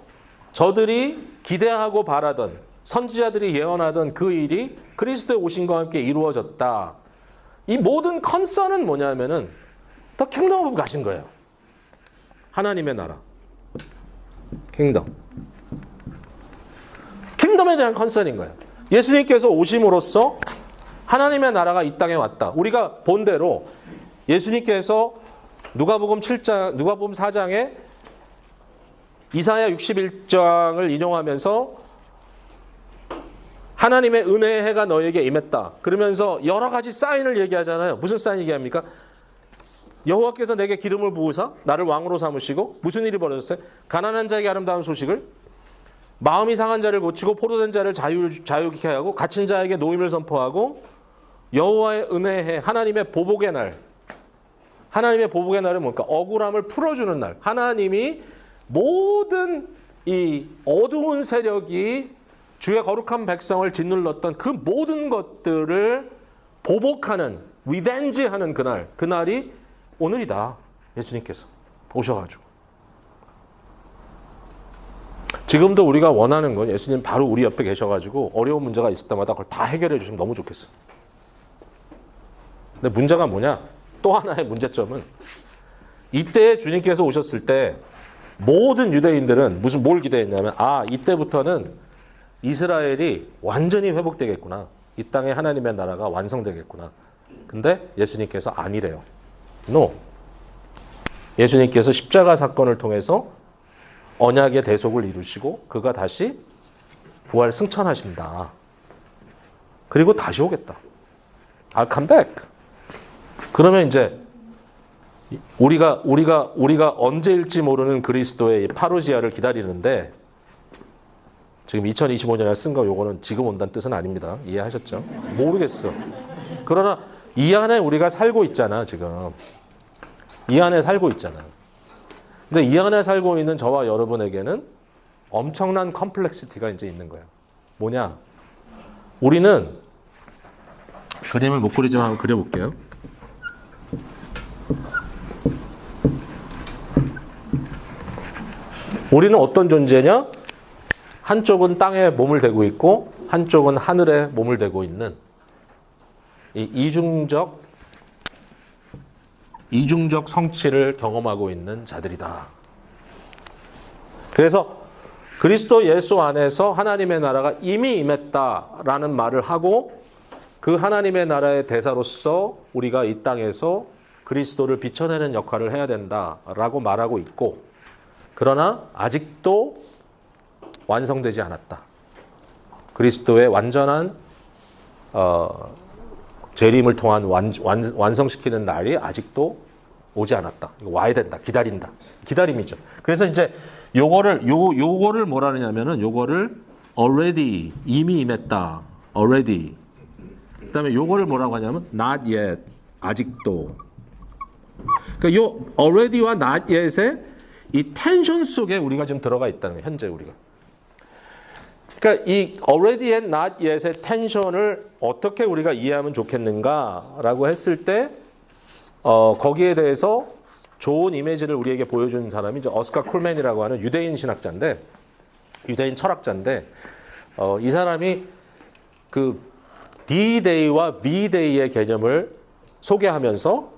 저들이 기대하고 바라던 선지자들이 예언하던 그 일이 그리스도의 오심과 함께 이루어졌다. 이 모든 컨선은 뭐냐면은 더 킹덤 오브 가신 거예요. 하나님의 나라. 킹덤. 킹덤에 대한 컨선인 거예요. 예수님께서 오심으로써 하나님의 나라가 이 땅에 왔다. 우리가 본대로 예수님께서 누가복음 4장에 이사야 61장을 인용하면서 하나님의 은혜의 해가 너에게 임했다. 그러면서 여러 가지 사인을 얘기하잖아요. 무슨 사인 얘기합니까? 여호와께서 내게 기름을 부으사 나를 왕으로 삼으시고 무슨 일이 벌어졌어요? 가난한 자에게 아름다운 소식을, 마음이 상한 자를 고치고 포로된 자를 자유케 하고 갇힌 자에게 노임을 선포하고 여호와의 은혜의 해, 하나님의 보복의 날. 하나님의 보복의 날은 뭡니까? 억울함을 풀어주는 날. 하나님이 모든 이 어두운 세력이 주의 거룩한 백성을 짓눌렀던 그 모든 것들을 보복하는, 리벤지하는 그날. 그날이 오늘이다. 예수님께서 오셔가지고. 지금도 우리가 원하는 건 예수님 바로 우리 옆에 계셔가지고 어려운 문제가 있을 때마다 그걸 다 해결해 주시면 너무 좋겠어. 근데 문제가 뭐냐? 또 하나의 문제점은 이때 주님께서 오셨을 때 모든 유대인들은 뭘 기대했냐면 이때부터는 이스라엘이 완전히 회복되겠구나. 이 땅에 하나님의 나라가 완성되겠구나. 근데 예수님께서 아니래요. No. 예수님께서 십자가 사건을 통해서 언약의 대속을 이루시고 그가 다시 부활 승천하신다. 그리고 다시 오겠다. I'll come back. 그러면 이제 우리가 언제일지 모르는 그리스도의 파루시아를 기다리는데 지금 2025년에 쓴 거 요거는 지금 온다는 뜻은 아닙니다. 이해하셨죠? 모르겠어. 그러나 이 안에 우리가 살고 있잖아, 지금. 이 안에 살고 있잖아. 근데 이 안에 살고 있는 저와 여러분에게는 엄청난 컴플렉시티가 이제 있는 거예요. 뭐냐? 우리는 그림을 못 그리지만 한번 그려볼게요. 우리는 어떤 존재냐? 한쪽은 땅에 몸을 대고 있고 한쪽은 하늘에 몸을 대고 있는 이 이중적 성취를 경험하고 있는 자들이다. 그래서 그리스도 예수 안에서 하나님의 나라가 이미 임했다라는 말을 하고 그 하나님의 나라의 대사로서 우리가 이 땅에서 그리스도를 비춰내는 역할을 해야 된다라고 말하고 있고, 그러나 아직도 완성되지 않았다. 그리스도의 완전한 재림을 통한 완성시키는 날이 아직도 오지 않았다. 이거 와야 된다. 기다린다. 기다림이죠. 그래서 이제 요거를 뭐라 하냐면은 요거를 already, 이미 임했다. already. 그다음에 요거를 뭐라고 하냐면 not yet, 아직도. 그러니까 요 already와 not yet의 이 텐션 속에 우리가 지금 들어가 있다는 거예요. 현재 우리가. 그러니까 이 already and not yet의 텐션을 어떻게 우리가 이해하면 좋겠는가라고 했을 때 거기에 대해서 좋은 이미지를 우리에게 보여준 사람이 이제 어스카 쿨맨이라고 하는 유대인 신학자인데, 유대인 철학자인데, 이 사람이 그 D-Day와 V-Day의 개념을 소개하면서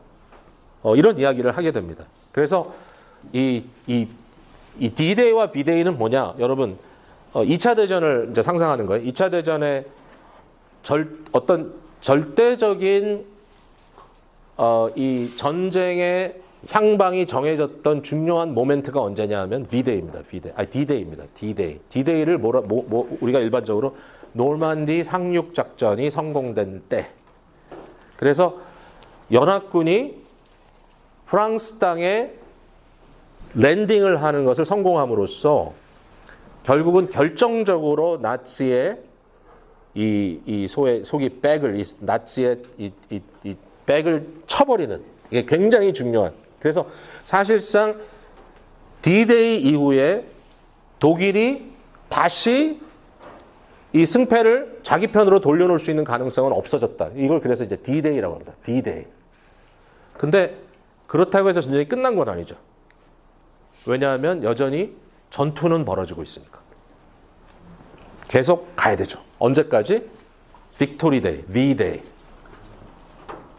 이런 이야기를 하게 됩니다. 그래서 이 D-Day와 V-Day는 뭐냐? 여러분, 2차 대전을 이제 상상하는 거예요. 2차 대전에 어떤 절대적인 이 전쟁의 향방이 정해졌던 중요한 모멘트가 언제냐 하면 V-Day입니다. D-Day입니다. D-Day. D-Day를 우리가 일반적으로 노르만디 상륙 작전이 성공된 때. 그래서 연합군이 프랑스 땅에 랜딩을 하는 것을 성공함으로써 결국은 결정적으로 나치의 속이 백을, 나치의 이 백을 쳐버리는, 이게 굉장히 중요한. 그래서 사실상 D-Day 이후에 독일이 다시 이 승패를 자기 편으로 돌려놓을 수 있는 가능성은 없어졌다. 이걸 그래서 이제 D-Day라고 합니다. D-Day. 근데 그렇다고 해서 전쟁이 끝난 건 아니죠. 왜냐하면 여전히 전투는 벌어지고 있으니까. 계속 가야 되죠. 언제까지? 빅토리 데이, V-Day.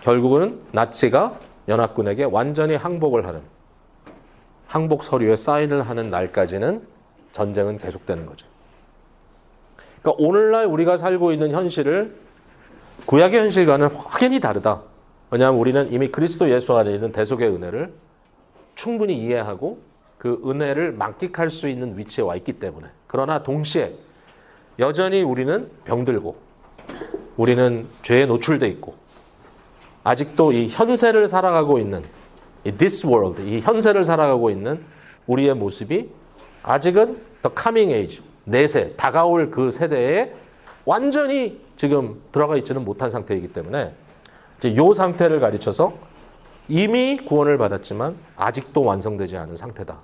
결국은 나치가 연합군에게 완전히 항복을 하는, 항복 서류에 사인을 하는 날까지는 전쟁은 계속되는 거죠. 그러니까 오늘날 우리가 살고 있는 현실을 구약의 현실과는 확연히 다르다. 왜냐하면 우리는 이미 그리스도 예수 안에 있는 대속의 은혜를 충분히 이해하고 그 은혜를 만끽할 수 있는 위치에 와 있기 때문에. 그러나 동시에 여전히 우리는 병들고, 우리는 죄에 노출돼 있고, 아직도 이 현세를 살아가고 있는, 이 this world, 이 현세를 살아가고 있는 우리의 모습이 아직은 the coming age, 내세, 다가올 그 세대에 완전히 지금 들어가 있지는 못한 상태이기 때문에 이제 이 상태를 가르쳐서 이미 구원을 받았지만 아직도 완성되지 않은 상태다.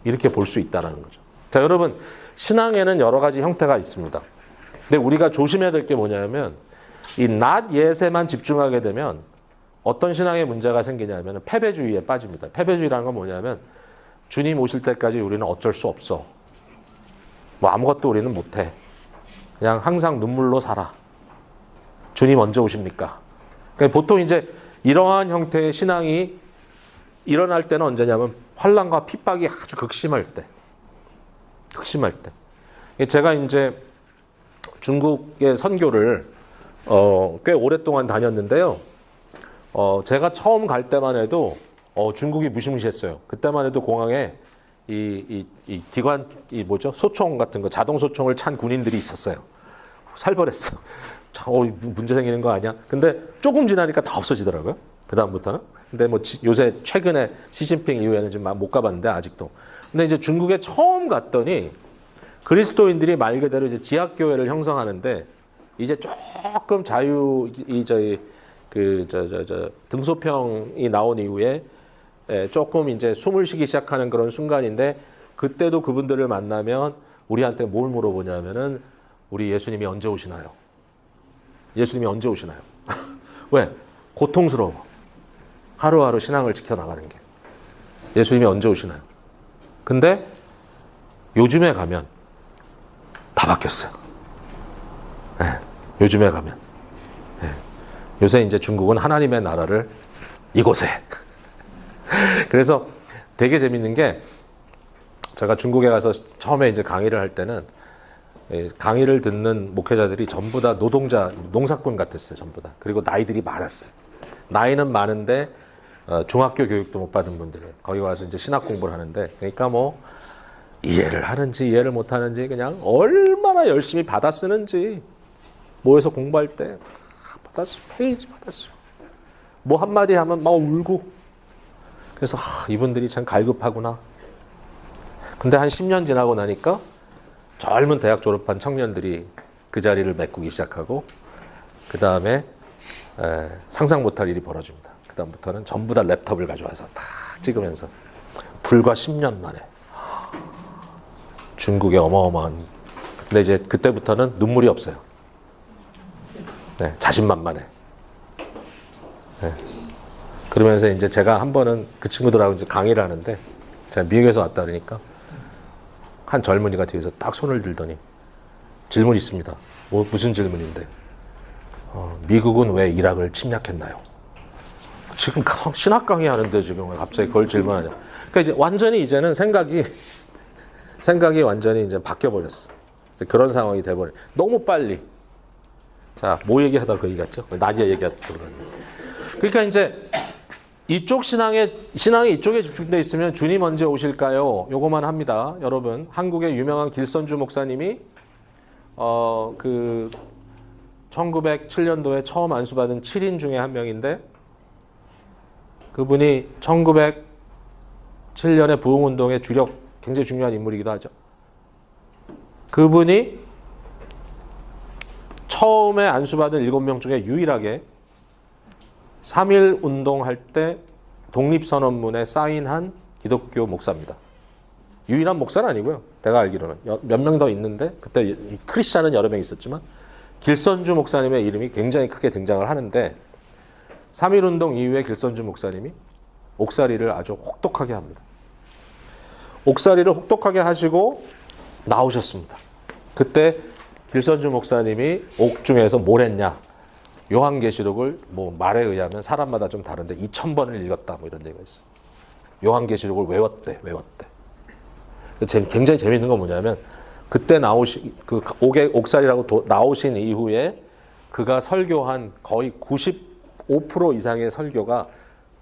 이렇게 볼 수 있다는 거죠. 자, 여러분, 신앙에는 여러 가지 형태가 있습니다. 근데 우리가 조심해야 될 게 뭐냐면 이 not yet에만 집중하게 되면 어떤 신앙의 문제가 생기냐면 패배주의에 빠집니다. 패배주의라는 건 뭐냐면 주님 오실 때까지 우리는 어쩔 수 없어. 뭐 아무것도 우리는 못해. 그냥 항상 눈물로 살아. 주님 언제 오십니까? 그러니까 보통 이제 이러한 형태의 신앙이 일어날 때는 언제냐면 환난과 핍박이 아주 극심할 때. 극심할 때. 제가 이제 중국의 선교를 꽤 오랫동안 다녔는데요. 제가 처음 갈 때만 해도 중국이 무시무시했어요. 그때만 해도 공항에 이 기관, 소총 같은 거, 자동 소총을 찬 군인들이 있었어요. 살벌했어. 문제 생기는 거 아니야? 근데 조금 지나니까 다 없어지더라고요. 그다음부터는. 근데 뭐 요새 최근에 시진핑 이후에는 지금 못 가봤는데 아직도. 근데 이제 중국에 처음 갔더니 그리스도인들이 말 그대로 이제 지하교회를 형성하는데 이제 조금 등소평이 나온 이후에 조금 이제 숨을 쉬기 시작하는 그런 순간인데 그때도 그분들을 만나면 우리한테 뭘 물어보냐면은 우리 예수님이 언제 오시나요? 예수님이 언제 오시나요? 왜? 고통스러워. 하루하루 신앙을 지켜나가는 게. 예수님이 언제 오시나요? 근데 요즘에 가면 다 바뀌었어요. 네, 요즘에 가면. 네, 요새 이제 중국은 하나님의 나라를 이곳에. 그래서 되게 재밌는 게 제가 중국에 가서 처음에 이제 강의를 할 때는 강의를 듣는 목회자들이 전부 다 노동자, 농사꾼 같았어요. 전부 다. 그리고 나이들이 많았어요. 나이는 많은데 중학교 교육도 못 받은 분들이에요. 거기 와서 이제 신학 공부를 하는데, 그러니까 뭐 이해를 하는지 이해를 못 하는지 그냥 얼마나 열심히 받아 쓰는지, 모여서 공부할 때 받았어, 페이지 받았어. 뭐 한마디 하면 막 울고. 그래서 이분들이 참 갈급하구나. 근데 한 10년 지나고 나니까 젊은 대학 졸업한 청년들이 그 자리를 메꾸기 시작하고, 그 다음에 상상 못할 일이 벌어집니다. 그 다음부터는 전부 다 랩톱을 가져와서 다 찍으면서 불과 10년 만에 중국의 어마어마한. 근데 이제 그때부터는 눈물이 없어요. 네, 자신만만해. 네. 그러면서 이제 제가 한 번은 그 친구들하고 이제 강의를 하는데, 제가 미국에서 왔다 그러니까 한 젊은이가 뒤에서 딱 손을 들더니 질문이 있습니다. 무슨 질문인데? 미국은 왜 이락을 침략했나요? 지금 신학 강의 하는데 지금 갑자기 그걸 질문하냐. 그러니까 이제 완전히 이제는 생각이 완전히 이제 바뀌어버렸어. 그런 상황이 돼버려. 너무 빨리. 자, 뭐 얘기하다가 그 얘기 같죠? 나디아 얘기하다 들어갔네. 그러니까 이제 이쪽 신앙이 이쪽에 집중되어 있으면 주님 언제 오실까요? 요거만 합니다. 여러분, 한국의 유명한 길선주 목사님이 1907년도에 처음 안수받은 7인 중에 한 명인데, 그분이 1907년의 부흥운동의 굉장히 중요한 인물이기도 하죠. 그분이 처음에 안수받은 7명 중에 유일하게 3.1 운동할 때 독립선언문에 사인한 기독교 목사입니다. 유일한 목사는 아니고요. 내가 알기로는 몇 명 더 있는데, 그때 크리스찬은 여러 명 있었지만 길선주 목사님의 이름이 굉장히 크게 등장을 하는데, 3.1 운동 이후에 길선주 목사님이 옥살이를 아주 혹독하게 합니다. 옥살이를 혹독하게 하시고 나오셨습니다. 그때 길선주 목사님이 옥중에서 뭘 했냐? 요한계시록을 뭐 말에 의하면 사람마다 좀 다른데 2000번을 읽었다, 뭐 이런 얘기가 있어요. 요한계시록을 외웠대. 굉장히 재미있는 건 뭐냐면, 그때 그 옥살이라고 나오신 이후에 그가 설교한 거의 95% 이상의 설교가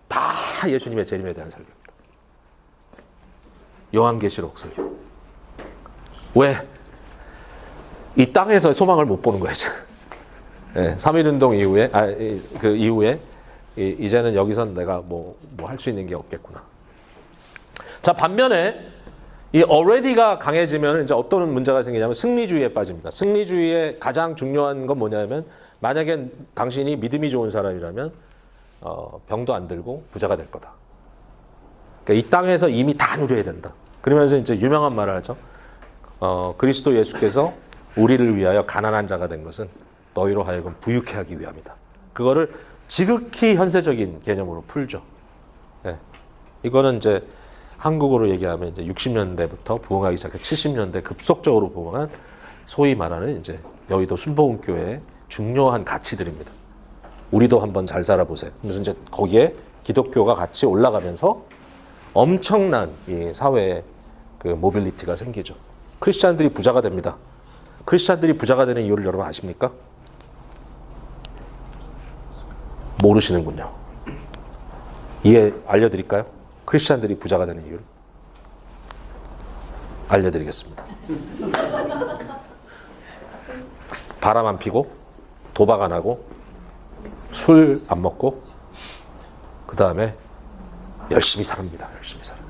다 예수님의 재림에 대한 설교입니다. 요한계시록 설교. 왜? 이 땅에서 소망을 못 보는 거예요. 네, 3.1운동 이후에, 이제는 여기선 내가 뭐 할 수 있는 게 없겠구나. 자, 반면에, 이 already가 강해지면 이제 어떤 문제가 생기냐면 승리주의에 빠집니다. 승리주의의 가장 중요한 건 뭐냐면, 만약에 당신이 믿음이 좋은 사람이라면, 병도 안 들고 부자가 될 거다. 그러니까 이 땅에서 이미 다 누려야 된다. 그러면서 이제 유명한 말을 하죠. 그리스도 예수께서 우리를 위하여 가난한 자가 된 것은 너희로 하여금 부유케 하기 위함이다. 그거를 지극히 현세적인 개념으로 풀죠. 네. 이거는 이제 한국으로 얘기하면 이제 60년대부터 부흥하기 시작해 70년대 급속적으로 부흥한 소위 말하는 이제 여의도 순복음교회의 중요한 가치들입니다. 우리도 한번 잘 살아보세요. 그래서 이제 거기에 기독교가 같이 올라가면서 엄청난 이 사회의 그 모빌리티가 생기죠. 크리스찬들이 부자가 됩니다. 크리스찬들이 부자가 되는 이유를 여러분 아십니까? 모르시는군요. 알려드릴까요? 크리스찬들이 부자가 되는 이유를 알려드리겠습니다. 바람 안 피고, 도박 안 하고, 술 안 먹고, 그 다음에 열심히 삽니다. 열심히 살아.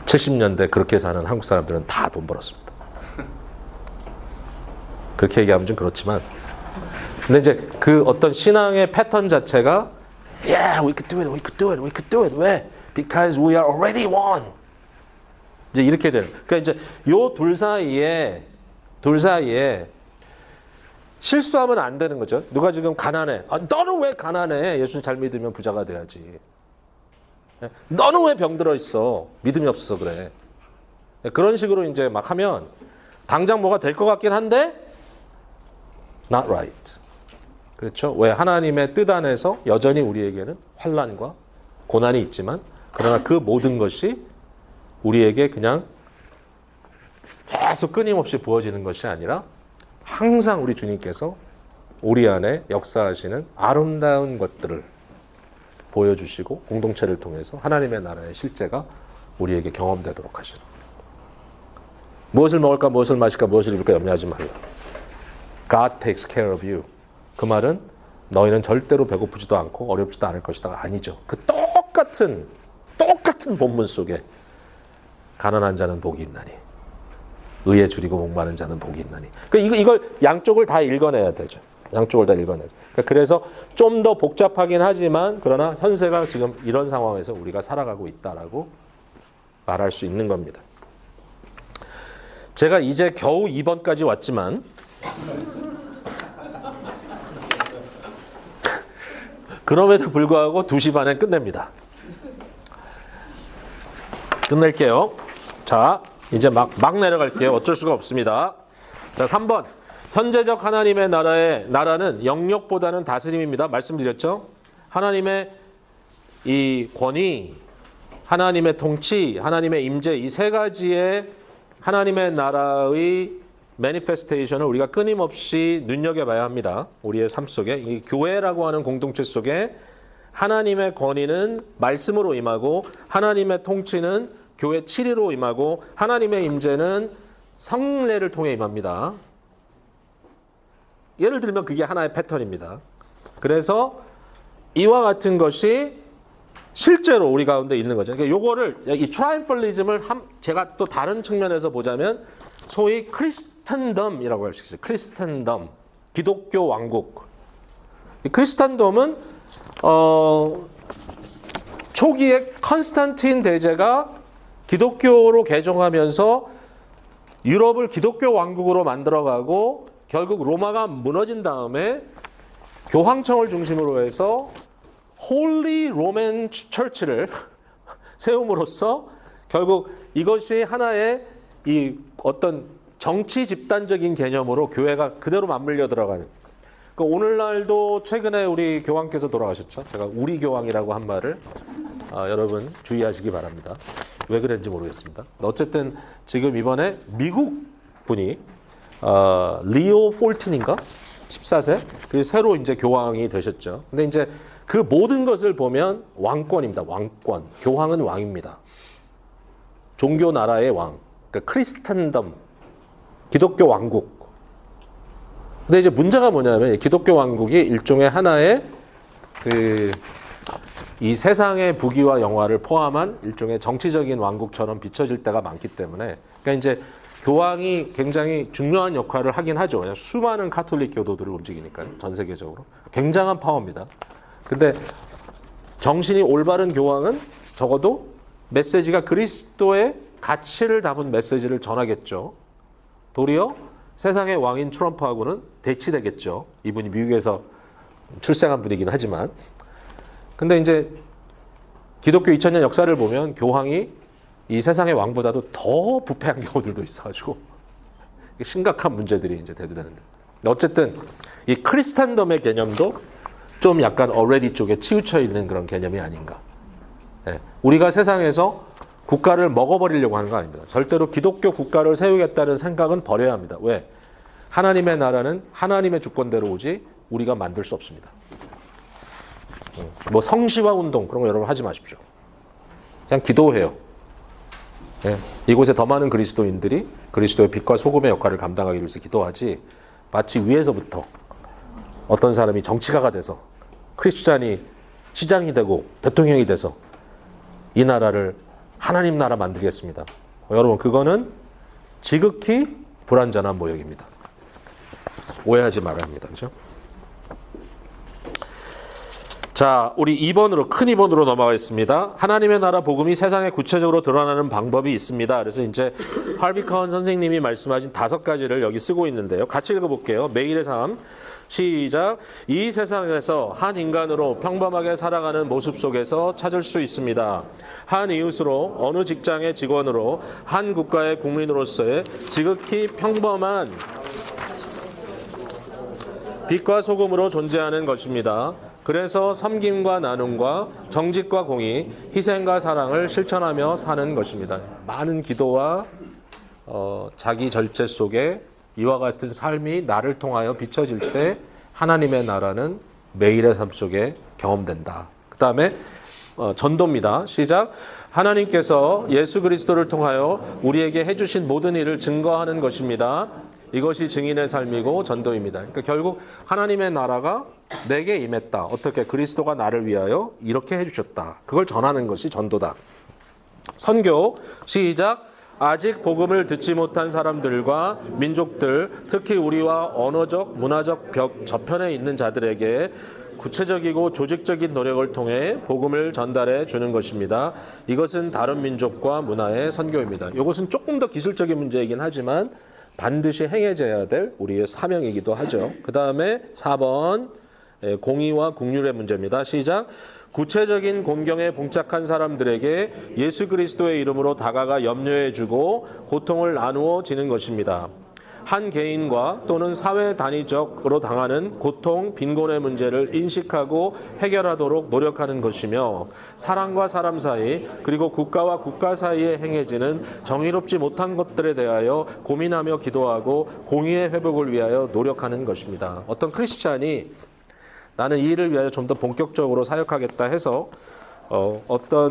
70년대 그렇게 사는 한국 사람들은 다 돈 벌었습니다. 그렇게 얘기하면 좀 그렇지만, 근데 이제 그 어떤 신앙의 패턴 자체가 Yeah, we could do it, we could do it, we could do it. 왜? Because we are already one. 이제 이렇게 되는. 그러니까 이제 요 둘 사이에 실수하면 안 되는 거죠. 누가 지금 가난해. 너는 왜 가난해? 예수님 잘 믿으면 부자가 돼야지. 너는 왜 병들어 있어? 믿음이 없어서 그래. 그런 식으로 이제 막 하면 당장 뭐가 될 것 같긴 한데 not right. 그렇죠? 왜? 하나님의 뜻 안에서 여전히 우리에게는 환난과 고난이 있지만, 그러나 그 모든 것이 우리에게 그냥 계속 끊임없이 부어지는 것이 아니라 항상 우리 주님께서 우리 안에 역사하시는 아름다운 것들을 보여주시고 공동체를 통해서 하나님의 나라의 실제가 우리에게 경험되도록 하시라. 무엇을 먹을까, 무엇을 마실까, 무엇을 입을까 염려하지 말라. God takes care of you. 그 말은 너희는 절대로 배고프지도 않고 어렵지도 않을 것이다. 아니죠. 그 똑같은 본문 속에 가난한 자는 복이 있나니 의에 줄이고 목마른 자는 복이 있나니. 그러니까 이걸 양쪽을 다 읽어내야 되죠. 양쪽을 다 읽어내죠. 그래서 좀 더 복잡하긴 하지만 그러나 현세가 지금 이런 상황에서 우리가 살아가고 있다라고 말할 수 있는 겁니다. 제가 이제 겨우 2번까지 왔지만 그럼에도 불구하고 2시 반에 끝냅니다. 끝낼게요. 자, 이제 막 내려갈게요. 어쩔 수가 없습니다. 자, 3번. 현재적 하나님의 나라는 영역보다는 다스림입니다. 말씀드렸죠? 하나님의 이 권위, 하나님의 통치, 하나님의 임재, 이 세 가지의 하나님의 나라의 매니페스테이션을 우리가 끊임없이 눈여겨봐야 합니다. 우리의 삶 속에. 이 교회라고 하는 공동체 속에 하나님의 권위는 말씀으로 임하고 하나님의 통치는 교회 치리로 임하고 하나님의 임재는 성례를 통해 임합니다. 예를 들면 그게 하나의 패턴입니다. 그래서 이와 같은 것이 실제로 우리 가운데 있는 거죠. 그러니까 요거를 이 트라이엄펄리즘을 제가 또 다른 측면에서 보자면 소위 크리스탄덤이라고 할 수 있어요. 크리스탄덤, 기독교 왕국. 이 크리스탄덤은 초기에 컨스탄틴 대제가 기독교로 개종하면서 유럽을 기독교 왕국으로 만들어가고 결국 로마가 무너진 다음에 교황청을 중심으로 해서 홀리 로맨 처치를 세움으로써 결국 이것이 하나의 이 어떤 정치 집단적인 개념으로 교회가 그대로 맞물려 들어가는. 그러니까 오늘날도 최근에 우리 교황께서 돌아가셨죠. 제가 우리 교황이라고 한 말을 여러분 주의하시기 바랍니다. 왜 그랬는지 모르겠습니다. 어쨌든 지금 이번에 미국 분이 리오 14인가? 14세? 그 새로 이제 교황이 되셨죠. 근데 이제 그 모든 것을 보면 왕권입니다. 왕권. 교황은 왕입니다. 종교 나라의 왕. 그러니까 크리스탄덤. 기독교 왕국. 근데 이제 문제가 뭐냐면 기독교 왕국이 일종의 하나의 이 세상의 부귀와 영화를 포함한 일종의 정치적인 왕국처럼 비춰질 때가 많기 때문에 그러니까 이제 교황이 굉장히 중요한 역할을 하긴 하죠. 그냥 수많은 카톨릭 교도들을 움직이니까요. 전 세계적으로. 굉장한 파워입니다. 근데 정신이 올바른 교황은 적어도 메시지가 그리스도의 가치를 담은 메시지를 전하겠죠. 도리어 세상의 왕인 트럼프하고는 대치되겠죠. 이분이 미국에서 출생한 분이긴 하지만. 근데 이제 기독교 2000년 역사를 보면 교황이 이 세상의 왕보다도 더 부패한 경우들도 있어가지고 심각한 문제들이 이제 대두되는데. 어쨌든 이 크리스탄덤의 개념도 좀 약간 already 쪽에 치우쳐 있는 그런 개념이 아닌가. 네. 우리가 세상에서 국가를 먹어버리려고 하는 거 아닙니다. 절대로 기독교 국가를 세우겠다는 생각은 버려야 합니다. 왜? 하나님의 나라는 하나님의 주권대로 오지 우리가 만들 수 없습니다. 뭐 성시화 운동 그런 거 여러분 하지 마십시오. 그냥 기도해요. 네. 이곳에 더 많은 그리스도인들이 그리스도의 빛과 소금의 역할을 감당하기 위해서 기도하지 마치 위에서부터 어떤 사람이 정치가가 돼서 크리스찬이 시장이 되고 대통령이 돼서 이 나라를 하나님 나라 만들겠습니다. 여러분 그거는 지극히 불완전한 모욕입니다. 오해하지 말아야 합니다. 그죠? 자, 우리 2번으로 큰 2번으로 넘어가겠습니다. 하나님의 나라 복음이 세상에 구체적으로 드러나는 방법이 있습니다. 그래서 이제 할비 카운 선생님이 말씀하신 5가지를 여기 쓰고 있는데요. 같이 읽어볼게요. 매일의 삶. 시작. 이 세상에서 한 인간으로 평범하게 살아가는 모습 속에서 찾을 수 있습니다. 한 이웃으로, 어느 직장의 직원으로, 한 국가의 국민으로서의 지극히 평범한 빛과 소금으로 존재하는 것입니다. 그래서 섬김과 나눔과 정직과 공의, 희생과 사랑을 실천하며 사는 것입니다. 많은 기도와 자기 절제 속에 이와 같은 삶이 나를 통하여 비춰질 때 하나님의 나라는 매일의 삶 속에 경험된다. 그 다음에 전도입니다. 시작. 하나님께서 예수 그리스도를 통하여 우리에게 해주신 모든 일을 증거하는 것입니다. 이것이 증인의 삶이고 전도입니다. 그러니까 결국 하나님의 나라가 내게 임했다. 어떻게? 그리스도가 나를 위하여 이렇게 해주셨다. 그걸 전하는 것이 전도다. 선교. 시작. 아직 복음을 듣지 못한 사람들과 민족들, 특히 우리와 언어적, 문화적 벽 저편에 있는 자들에게 구체적이고 조직적인 노력을 통해 복음을 전달해 주는 것입니다. 이것은 다른 민족과 문화의 선교입니다. 이것은 조금 더 기술적인 문제이긴 하지만 반드시 행해져야 될 우리의 사명이기도 하죠. 그 다음에 4번 공의와 국률의 문제입니다. 시작. 구체적인 공경에 봉착한 사람들에게 예수 그리스도의 이름으로 다가가 염려해주고 고통을 나누어지는 것입니다. 한 개인과 또는 사회 단위적으로 당하는 고통, 빈곤의 문제를 인식하고 해결하도록 노력하는 것이며 사람과 사람 사이 그리고 국가와 국가 사이에 행해지는 정의롭지 못한 것들에 대하여 고민하며 기도하고 공의의 회복을 위하여 노력하는 것입니다. 어떤 크리스찬이 나는 이 일을 위하여 좀 더 본격적으로 사역하겠다 해서 어떤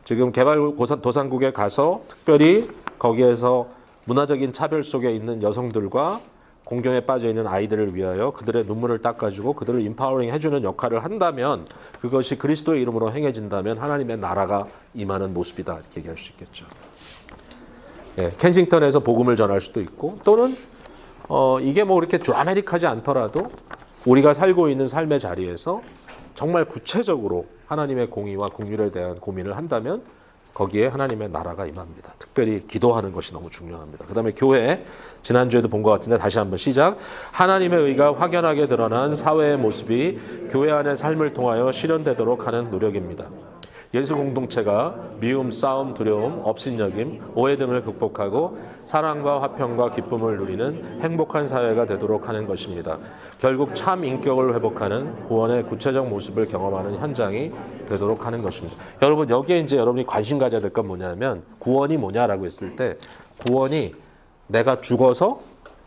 지금 개발도상국에 가서 특별히 거기에서 문화적인 차별 속에 있는 여성들과 공경에 빠져있는 아이들을 위하여 그들의 눈물을 닦아주고 그들을 인파워링 해주는 역할을 한다면 그것이 그리스도의 이름으로 행해진다면 하나님의 나라가 임하는 모습이다 이렇게 얘기할 수 있겠죠. 네, 켄싱턴에서 복음을 전할 수도 있고 또는 이게 뭐 그렇게 드라마틱하지 않더라도 우리가 살고 있는 삶의 자리에서 정말 구체적으로 하나님의 공의와 국률에 대한 고민을 한다면 거기에 하나님의 나라가 임합니다. 특별히 기도하는 것이 너무 중요합니다. 그 다음에 교회, 지난주에도 본 것 같은데 다시 한번 시작. 하나님의 의가 확연하게 드러난 사회의 모습이 교회 안의 삶을 통하여 실현되도록 하는 노력입니다. 예수 공동체가 미움, 싸움, 두려움, 업신여김, 오해 등을 극복하고 사랑과 화평과 기쁨을 누리는 행복한 사회가 되도록 하는 것입니다. 결국 참 인격을 회복하는 구원의 구체적 모습을 경험하는 현장이 되도록 하는 것입니다. 여러분, 여기에 이제 여러분이 관심 가져야 될 건 뭐냐면 구원이 뭐냐라고 했을 때 구원이 내가 죽어서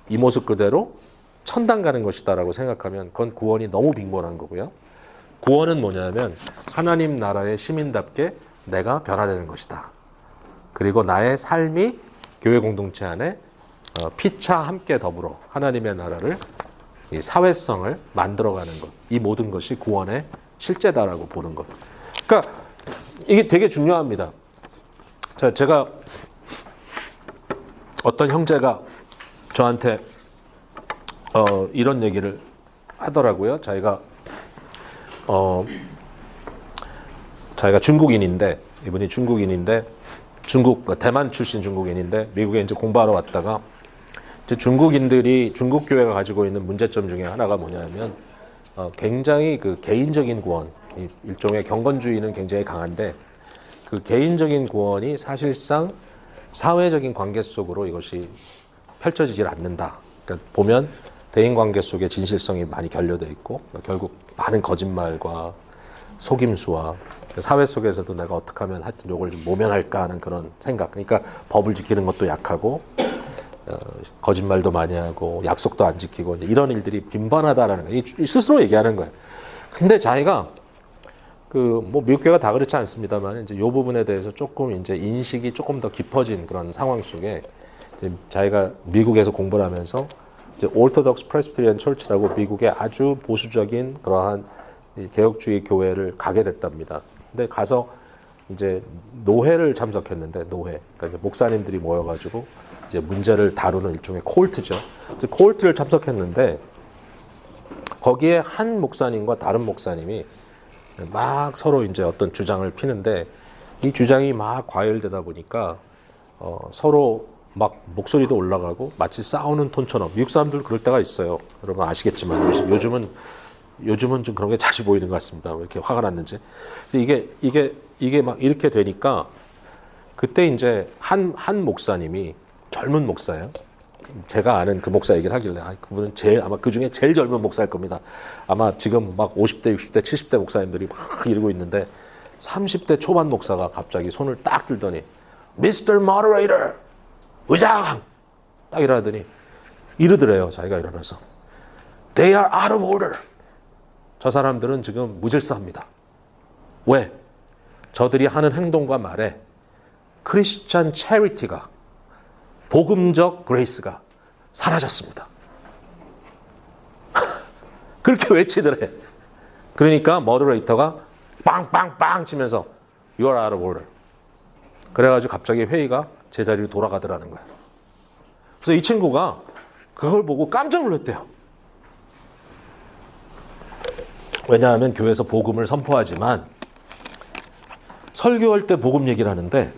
이 모습 그대로 천당 가는 것이다라고 생각하면 그건 구원이 너무 빈곤한 거고요. 구원은 뭐냐면 하나님 나라의 시민답게 내가 변화되는 것이다. 그리고 나의 삶이 교회 공동체 안에 피차 함께 더불어 하나님의 나라를 이 사회성을 만들어가는 것. 이 모든 것이 구원의 실제다라고 보는 것. 그러니까 이게 되게 중요합니다. 제가 어떤 형제가 저한테 이런 얘기를 하더라고요. 자기가 중국인인데, 이분이 중국인인데, 대만 출신 중국인인데, 미국에 이제 공부하러 왔다가, 이제 중국 교회가 가지고 있는 문제점 중에 하나가 뭐냐면, 굉장히 그 개인적인 구원, 일종의 경건주의는 굉장히 강한데, 그 개인적인 구원이 사실상 사회적인 관계 속으로 이것이 펼쳐지질 않는다. 그러니까 보면, 대인관계 속에 진실성이 많이 결여되어 있고 결국 많은 거짓말과 속임수와 사회 속에서도 내가 어떻게 하면 하여튼 이걸 좀 모면할까 하는 그런 생각. 그러니까 법을 지키는 것도 약하고 거짓말도 많이 하고 약속도 안 지키고 이런 일들이 빈번하다라는 거예요. 스스로 얘기하는 거예요. 근데 자기가 미국 교회가 다 그렇지 않습니다만 이제 이 부분에 대해서 조금 이제 인식이 조금 더 깊어진 그런 상황 속에 이제 자기가 미국에서 공부를 하면서 오르토덕스 프레스비테리안 철치라고 미국의 아주 보수적인 그러한 개혁주의 교회를 가게 됐답니다. 근데 가서 이제 노회를 참석했는데 그러니까 이제 목사님들이 모여가지고 이제 문제를 다루는 일종의 코홀트죠. 코홀트를 참석했는데 거기에 한 목사님과 다른 목사님이 막 서로 이제 어떤 주장을 피는데 이 주장이 막 과열되다 보니까 서로 막 목소리도 올라가고 마치 싸우는 톤처럼 미국 사람들 그럴 때가 있어요. 여러분 아시겠지만 요즘은 좀 그런 게 자주 보이는 것 같습니다. 왜 이렇게 화가 났는지. 이게 막 이렇게 되니까 그때 이제 한 목사님이 젊은 목사예요. 제가 아는 그 목사 얘기를 하길래 그분은 아마 그 중에 제일 젊은 목사일 겁니다. 아마 지금 막 50대, 60대, 70대 목사님들이 막 이러고 있는데 30대 초반 목사가 갑자기 손을 딱 들더니 Mr. Moderator 의장! 딱 이러더니 이러더래요. 자기가 일어나서. They are out of order. 저 사람들은 지금 무질서합니다. 왜? 저들이 하는 행동과 말에 크리스찬 체리티가, 복음적 그레이스가 사라졌습니다. 그렇게 외치더래. 그러니까 머더레이터가 빵빵빵 치면서 You are out of order. 그래가지고 갑자기 회의가 제자리로 돌아가더라는 거야. 그래서 이 친구가 그걸 보고 깜짝 놀랐대요. 왜냐하면 교회에서 복음을 선포하지만 설교할 때 복음 얘기를 하는데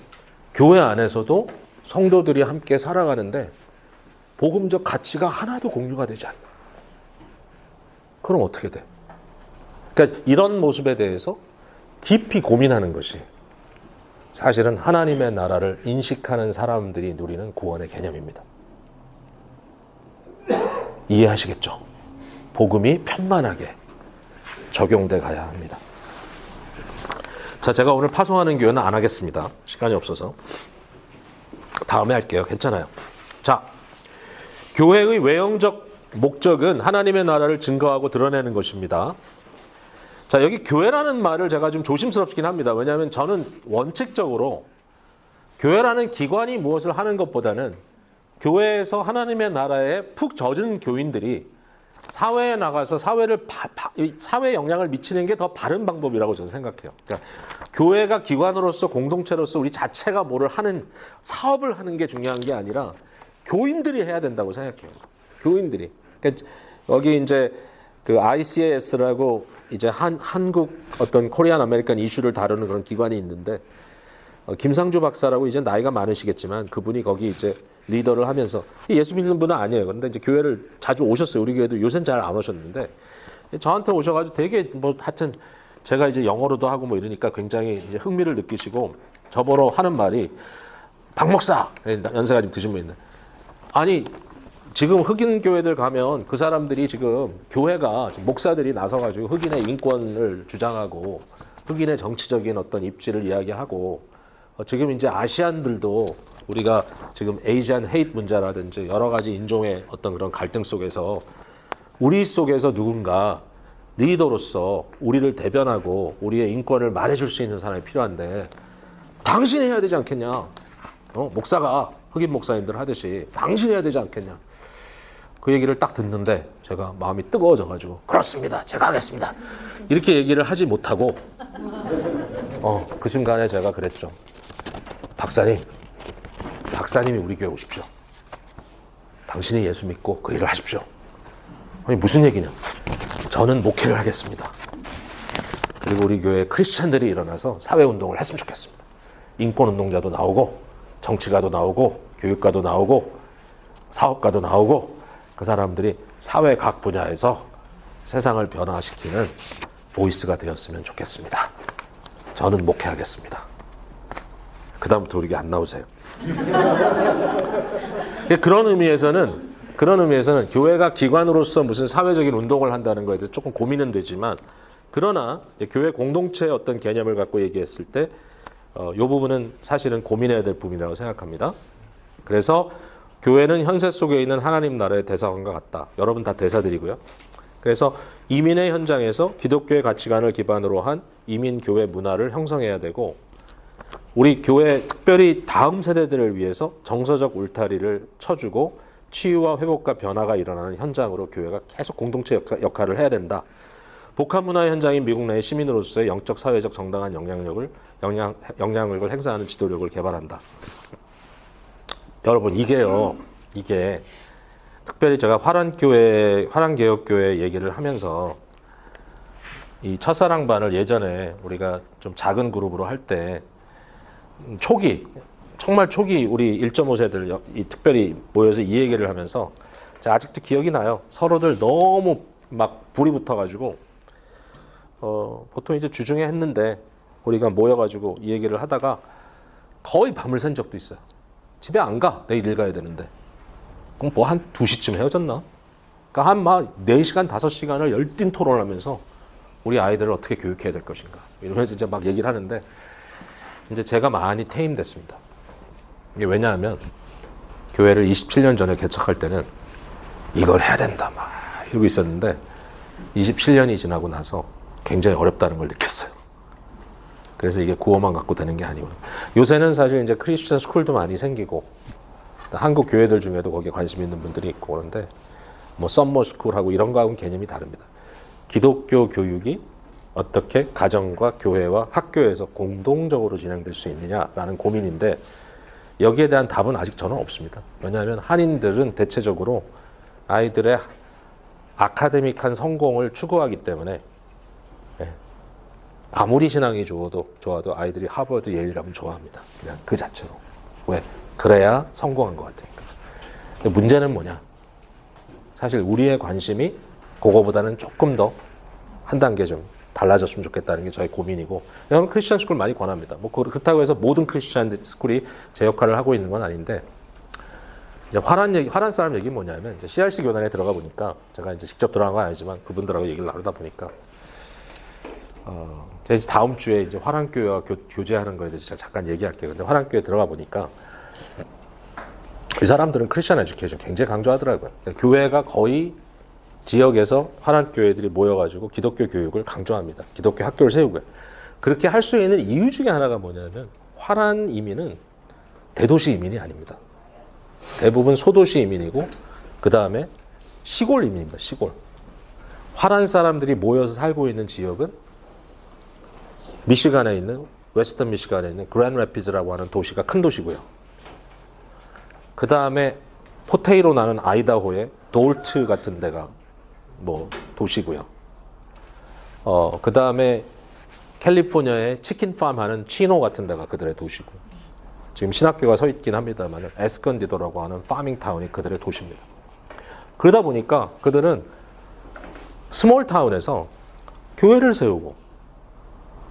교회 안에서도 성도들이 함께 살아가는데 복음적 가치가 하나도 공유가 되지 않나. 그럼 어떻게 돼? 그러니까 이런 모습에 대해서 깊이 고민하는 것이 사실은 하나님의 나라를 인식하는 사람들이 누리는 구원의 개념입니다. 이해하시겠죠? 복음이 편만하게 적용돼 가야 합니다. 자, 제가 오늘 파송하는 교회는 안 하겠습니다. 시간이 없어서. 다음에 할게요. 괜찮아요. 자, 교회의 외형적 목적은 하나님의 나라를 증거하고 드러내는 것입니다. 자, 여기 교회라는 말을 제가 좀 조심스럽긴 합니다. 왜냐하면 저는 원칙적으로 교회라는 기관이 무엇을 하는 것보다는 교회에서 하나님의 나라에 푹 젖은 교인들이 사회에 나가서 사회에 영향을 미치는 게 더 바른 방법이라고 저는 생각해요. 그러니까 교회가 기관으로서 공동체로서 우리 자체가 뭐를 하는 사업을 하는 게 중요한 게 아니라 교인들이 해야 된다고 생각해요. 교인들이. 그러니까 여기 이제 그 ICAS라고 이제 한국 어떤 코리안 아메리칸 이슈를 다루는 그런 기관이 있는데 김상주 박사라고 이제 나이가 많으시겠지만 그분이 거기 이제 리더를 하면서 예수 믿는 분은 아니에요. 그런데 이제 교회를 자주 오셨어요. 우리 교회도 요새는 잘 안 오셨는데 저한테 오셔가지고 되게 뭐 하여튼 제가 이제 영어로도 하고 뭐 이러니까 굉장히 이제 흥미를 느끼시고 저보러 하는 말이 박 목사 연세가 좀 드신 분인데 아니 지금 흑인 교회들 가면 그 사람들이 지금 교회가 목사들이 나서가지고 흑인의 인권을 주장하고 흑인의 정치적인 어떤 입지를 이야기하고 지금 이제 아시안들도 우리가 지금 에이지안 헤이트 문제라든지 여러 가지 인종의 어떤 그런 갈등 속에서 우리 속에서 누군가 리더로서 우리를 대변하고 우리의 인권을 말해줄 수 있는 사람이 필요한데 당신이 해야 되지 않겠냐? 목사가 흑인 목사님들 하듯이 당신이 해야 되지 않겠냐? 그 얘기를 딱 듣는데 제가 마음이 뜨거워져가지고 그렇습니다. 제가 하겠습니다. 이렇게 얘기를 하지 못하고 그 순간에 제가 그랬죠. 박사님이 우리 교회 오십시오. 당신이 예수 믿고 그 일을 하십시오. 아니 무슨 얘기냐? 저는 목회를 하겠습니다. 그리고 우리 교회 크리스찬들이 일어나서 사회운동을 했으면 좋겠습니다. 인권운동자도 나오고 정치가도 나오고 교육가도 나오고 사업가도 나오고 그 사람들이 사회 각 분야에서 세상을 변화시키는 보이스가 되었으면 좋겠습니다. 저는 목회하겠습니다. 그 다음부터 우리 안 나오세요. 그런 의미에서는 교회가 기관으로서 무슨 사회적인 운동을 한다는 거에 대해서 조금 고민은 되지만 그러나 교회 공동체의 어떤 개념을 갖고 얘기했을 때 이 부분은 사실은 고민해야 될 부분이라고 생각합니다. 그래서 교회는 현세 속에 있는 하나님 나라의 대사관과 같다. 여러분 다 대사들이고요. 그래서 이민의 현장에서 기독교의 가치관을 기반으로 한 이민교회 문화를 형성해야 되고 우리 교회 특별히 다음 세대들을 위해서 정서적 울타리를 쳐주고 치유와 회복과 변화가 일어나는 현장으로 교회가 계속 공동체 역할을 해야 된다. 복합문화의 현장인 미국 내의 시민으로서의 영적, 사회적 정당한 영향력을 행사하는 지도력을 개발한다. 여러분 이게 특별히 제가 화랑개혁교회 얘기를 하면서 이 첫사랑반을 예전에 우리가 좀 작은 그룹으로 할 때 정말 초기 우리 1.5세들 특별히 모여서 이 얘기를 하면서 제가 아직도 기억이 나요. 서로들 너무 막 불이 붙어가지고 보통 이제 주중에 했는데 우리가 모여가지고 이 얘기를 하다가 거의 밤을 샌 적도 있어요. 집에 안 가. 내일 일 가야 되는데. 그럼 뭐 한 2시쯤 헤어졌나? 그러니까 한 막 4시간, 5시간을 열띤 토론하면서 우리 아이들을 어떻게 교육해야 될 것인가. 이러면서 이제 막 얘기를 하는데 이제 제가 많이 퇴임됐습니다. 이게 왜냐하면 교회를 27년 전에 개척할 때는 이걸 해야 된다 막 이러고 있었는데 27년이 지나고 나서 굉장히 어렵다는 걸 느꼈어요. 그래서 이게 구호만 갖고 되는 게 아니고 요새는 사실 이제 크리스천 스쿨도 많이 생기고 한국 교회들 중에도 거기에 관심 있는 분들이 있고 그런데 뭐 썸머 스쿨하고 이런 거하고는 개념이 다릅니다. 기독교 교육이 어떻게 가정과 교회와 학교에서 공동적으로 진행될 수 있느냐라는 고민인데 여기에 대한 답은 아직 저는 없습니다. 왜냐하면 한인들은 대체적으로 아이들의 아카데믹한 성공을 추구하기 때문에 아무리 신앙이 좋아도 아이들이 하버드, 예일 가면 좋아합니다. 그냥 그 자체로. 왜? 그래야 성공한 것 같으니까. 근데 문제는 뭐냐? 사실 우리의 관심이 그거보다는 조금 더 한 단계 좀 달라졌으면 좋겠다는 게 저의 고민이고 저는 크리스천 스쿨 많이 권합니다. 뭐 그렇다고 해서 모든 크리스천 스쿨이 제 역할을 하고 있는 건 아닌데 이제 화란 사람 얘기는 뭐냐면 이제 CRC 교단에 들어가 보니까 제가 이제 직접 들어간 건 아니지만 그분들하고 얘기를 나누다 보니까 제가 다음 주에 이제 화랑교회와 교제하는 거에 대해서 제가 잠깐 얘기할게요. 근데 화랑교회 들어가 보니까 이 사람들은 크리스천 에듀케이션 굉장히 강조하더라고요. 교회가 거의 지역에서 화랑교회들이 모여가지고 기독교 교육을 강조합니다. 기독교 학교를 세우고요. 그렇게 할 수 있는 이유 중에 하나가 뭐냐면 화란 이민은 대도시 이민이 아닙니다. 대부분 소도시 이민이고 그 다음에 시골 이민입니다. 시골. 화란 사람들이 모여서 살고 있는 지역은 미시간에 있는 웨스턴 미시간에 있는 그랜드 래피즈라고 하는 도시가 큰 도시고요. 그 다음에 포테이로 나는 아이다호의 돌트 같은 데가 뭐 도시고요. 그 다음에 캘리포니아의 치킨팜 하는 치노 같은 데가 그들의 도시고 지금 신학교가 서 있긴 합니다만 에스컨디도라고 하는 파밍타운이 그들의 도시입니다. 그러다 보니까 그들은 스몰타운에서 교회를 세우고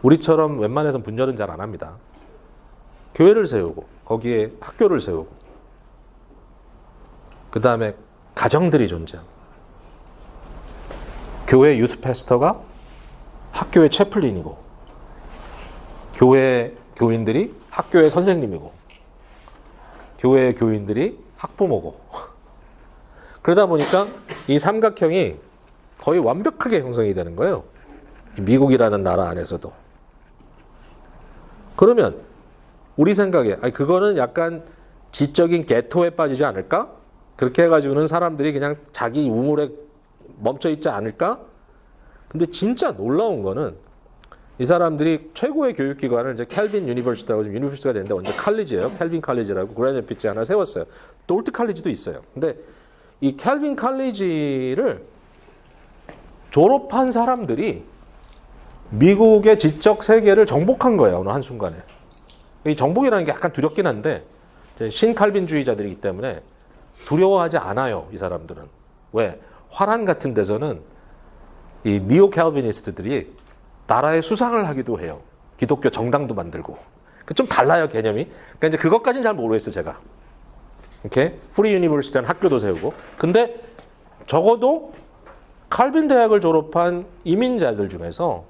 우리처럼 웬만해서 분열은 잘 안 합니다. 교회를 세우고 거기에 학교를 세우고 그 다음에 가정들이 존재하고 교회 유스 패스터가 학교의 채플린이고 교회 교인들이 학교의 선생님이고 교회 교인들이 학부모고 그러다 보니까 이 삼각형이 거의 완벽하게 형성이 되는 거예요. 미국이라는 나라 안에서도. 그러면 우리 생각에 그거는 약간 지적인 개토에 빠지지 않을까? 그렇게 해가지고는 사람들이 그냥 자기 우물에 멈춰있지 않을까? 근데 진짜 놀라운 거는 이 사람들이 최고의 교육기관을 이제 캘빈 유니버시티라고 지금 유니버시티가 되는데 먼저 칼리지예요. 캘빈 칼리지라고 그랜드 래피즈에 하나 세웠어요. 또 올트 칼리지도 있어요. 근데 이 캘빈 칼리지를 졸업한 사람들이 미국의 지적 세계를 정복한 거예요. 어느 한순간에. 이 정복이라는 게 약간 두렵긴 한데 신칼빈주의자들이기 때문에 두려워하지 않아요. 이 사람들은. 왜? 화란 같은 데서는 이 니오 캘비니스트들이 나라의 수상을 하기도 해요. 기독교 정당도 만들고. 좀 달라요, 개념이. 그러니까 이제 그것까지는 잘 모르겠어요, 제가. 이렇게 프리 유니버시티라는 학교도 세우고. 근데 적어도 칼빈 대학을 졸업한 이민자들 중에서